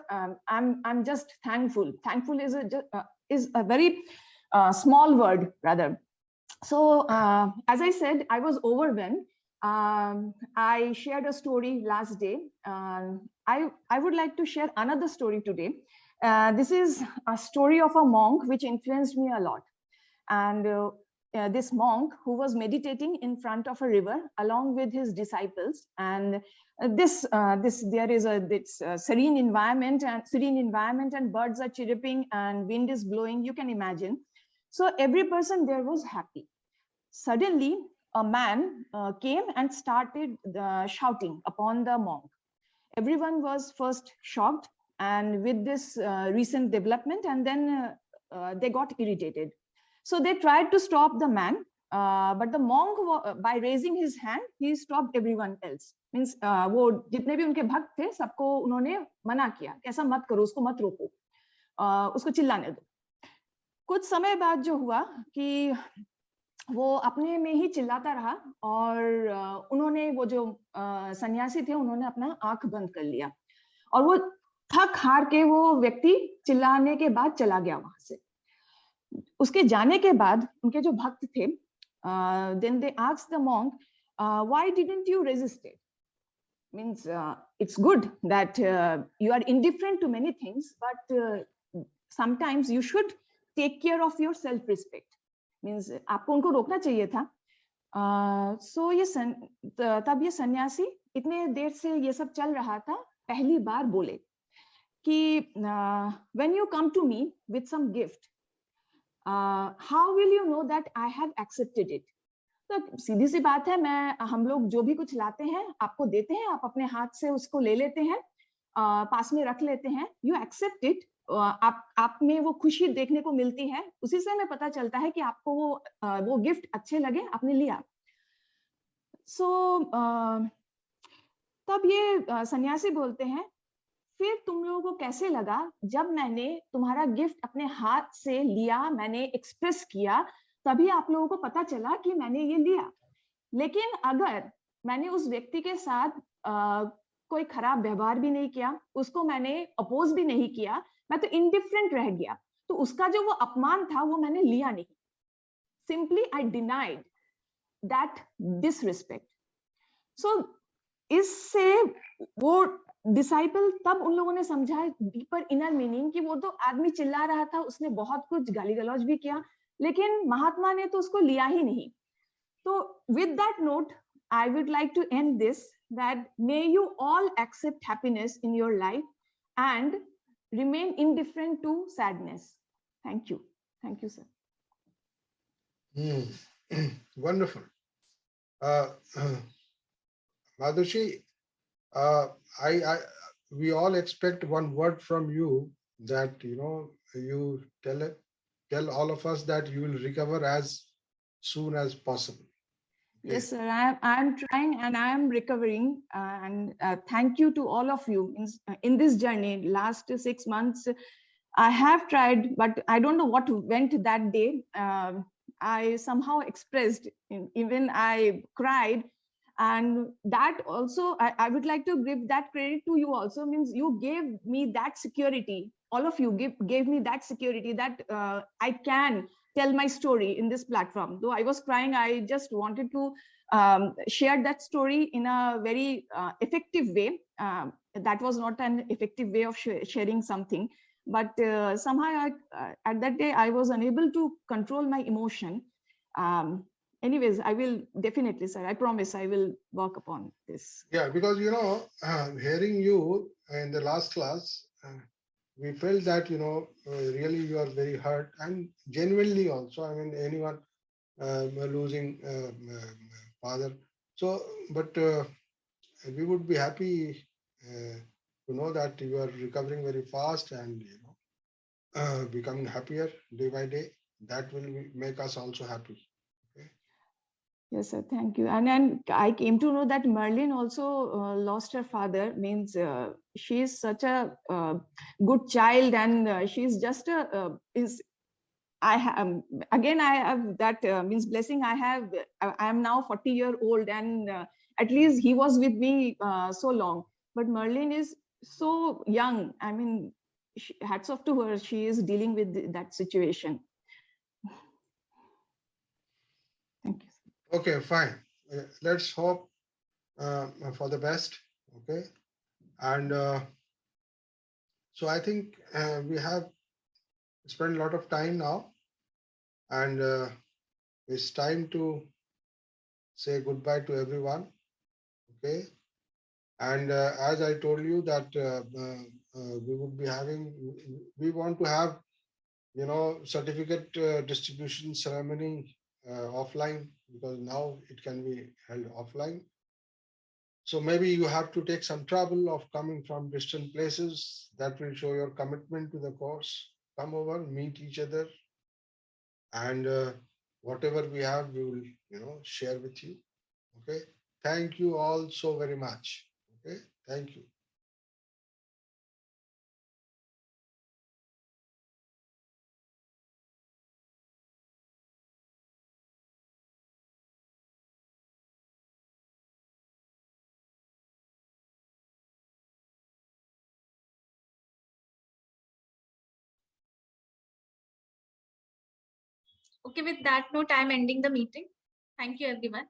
I'm just thankful. Thankful is a very small word, rather. So, as I said, I was overwhelmed. I shared a story last day. I would like to share another story today. This is a story of a monk which influenced me a lot. And this monk who was meditating in front of a river along with his disciples, and there is this serene environment and birds are chirping and wind is blowing, you can imagine. So every person there was happy. Suddenly a man came and started shouting upon the monk. Everyone was first shocked and with this recent development, and then they got irritated. So they tried to stop the man, but the monk, by raising his hand, he stopped everyone else. Means वो जितने भी उनके भक्त थे सबको उन्होंने मना किया कि ऐसा मत करो, उसको मत रोको, उसको चिल्लाने दो. कुछ समय बाद जो हुआ कि वो अपने में ही चिल्लाता रहा और उन्होंने वो जो सन्यासी थे उन्होंने अपना आंख बंद कर लिया और वो थक हार के वो व्यक्ति चिल्लाने के बाद चला गया वहां से. उसके जाने के बाद उनके जो भक्त थे, then they asked the monk, why didn't you resist it? Means it's good that you are indifferent to many things, but sometimes you should take care of your self-respect. Means आपको उनको रोकना चाहिए था. So तब ये सन्यासी इतने देर से ये सब चल रहा था, पहली बार बोले कि when you come to me with some gift, how will you know that I have accepted it? तो सीधी सी बात है, हम लोग जो भी कुछ लाते हैं आपको देते हैं, आप अपने हाथ से उसको ले लेते हैं, पास में रख लेते हैं, you accept it, आप में वो खुशी देखने को मिलती है, उसी से हमें पता चलता है कि आपको वो गिफ्ट अच्छे लगे, आपने लिया। सो तब ये सन्यासी बोलते हैं, फिर तुम लोगों को कैसे लगा जब मैंने तुम्हारा गिफ्ट अपने हाथ से लिया, मैंने एक्सप्रेस किया, तभी आप लोगों को पता चला कि मैंने ये लिया। लेकिन अगर मैंने उस व्यक्ति के साथ कोई खराब व्यवहार भी नहीं किया, उसको मैंने अपोज भी नहीं किया, मैं तो इनडिफरेंट रह गया, तो उसका जो वो अपमान था वो मैंने लिया नहीं। Simply I denied that disrespect. So इससे वो डिसाइपल, तब उन लोगों ने समझा डीपर इनर मीनिंग कि वो तो आदमी चिल्ला रहा था, उसने बहुत कुछ गाली गलौज भी किया, लेकिन महात्मा ने तो उसको लिया ही नहीं। तो with that note, I would like to end this, that may you all accept happiness in your life and remain indifferent to sadness. Thank you. Thank you, sir. Wonderful. Madhushri, we all expect one word from you, that you tell all of us that you will recover as soon as possible. Okay. Yes, sir. I am trying and I am recovering. And thank you to all of you in this journey. Last 6 months, I have tried, but I don't know what went that day. I somehow expressed, even I cried. And that also, I would like to give that credit to you also, means you gave me that security. All of you gave me that security that I can tell my story in this platform. Though I was crying, I just wanted to share that story in a very effective way. That was not an effective way of sharing something. But somehow at that day, I was unable to control my emotion. Anyways, I will definitely, sir, I promise I will work upon this. Yeah, because, hearing you in the last class, we felt that, really you are very hurt, and genuinely also, I mean, anyone losing father. So, but we would be happy to know that you are recovering very fast and, becoming happier day by day. That will make us also happy. Yes, sir. Thank you. And then I came to know that Merlyn also lost her father. Means she is such a good child, and she's just a I have again I have that means blessing. I am now 40-year-old, and at least he was with me so long. But Merlyn is so young. I mean, hats off to her. She is dealing with that situation. Thank you. Okay, fine. Let's hope for the best. Okay. And so I think we have spent a lot of time now, and it's time to say goodbye to everyone. Okay. And as I told you that we would be having, we want to have, certificate distribution ceremony offline, because now it can be held offline. So maybe you have to take some trouble of coming from distant places. That will show your commitment to the course. Come over, meet each other, and whatever we have, we will, share with you. Okay. Thank you all so very much. Okay. Thank you. Okay, with that note, I'm ending the meeting. Thank you, everyone.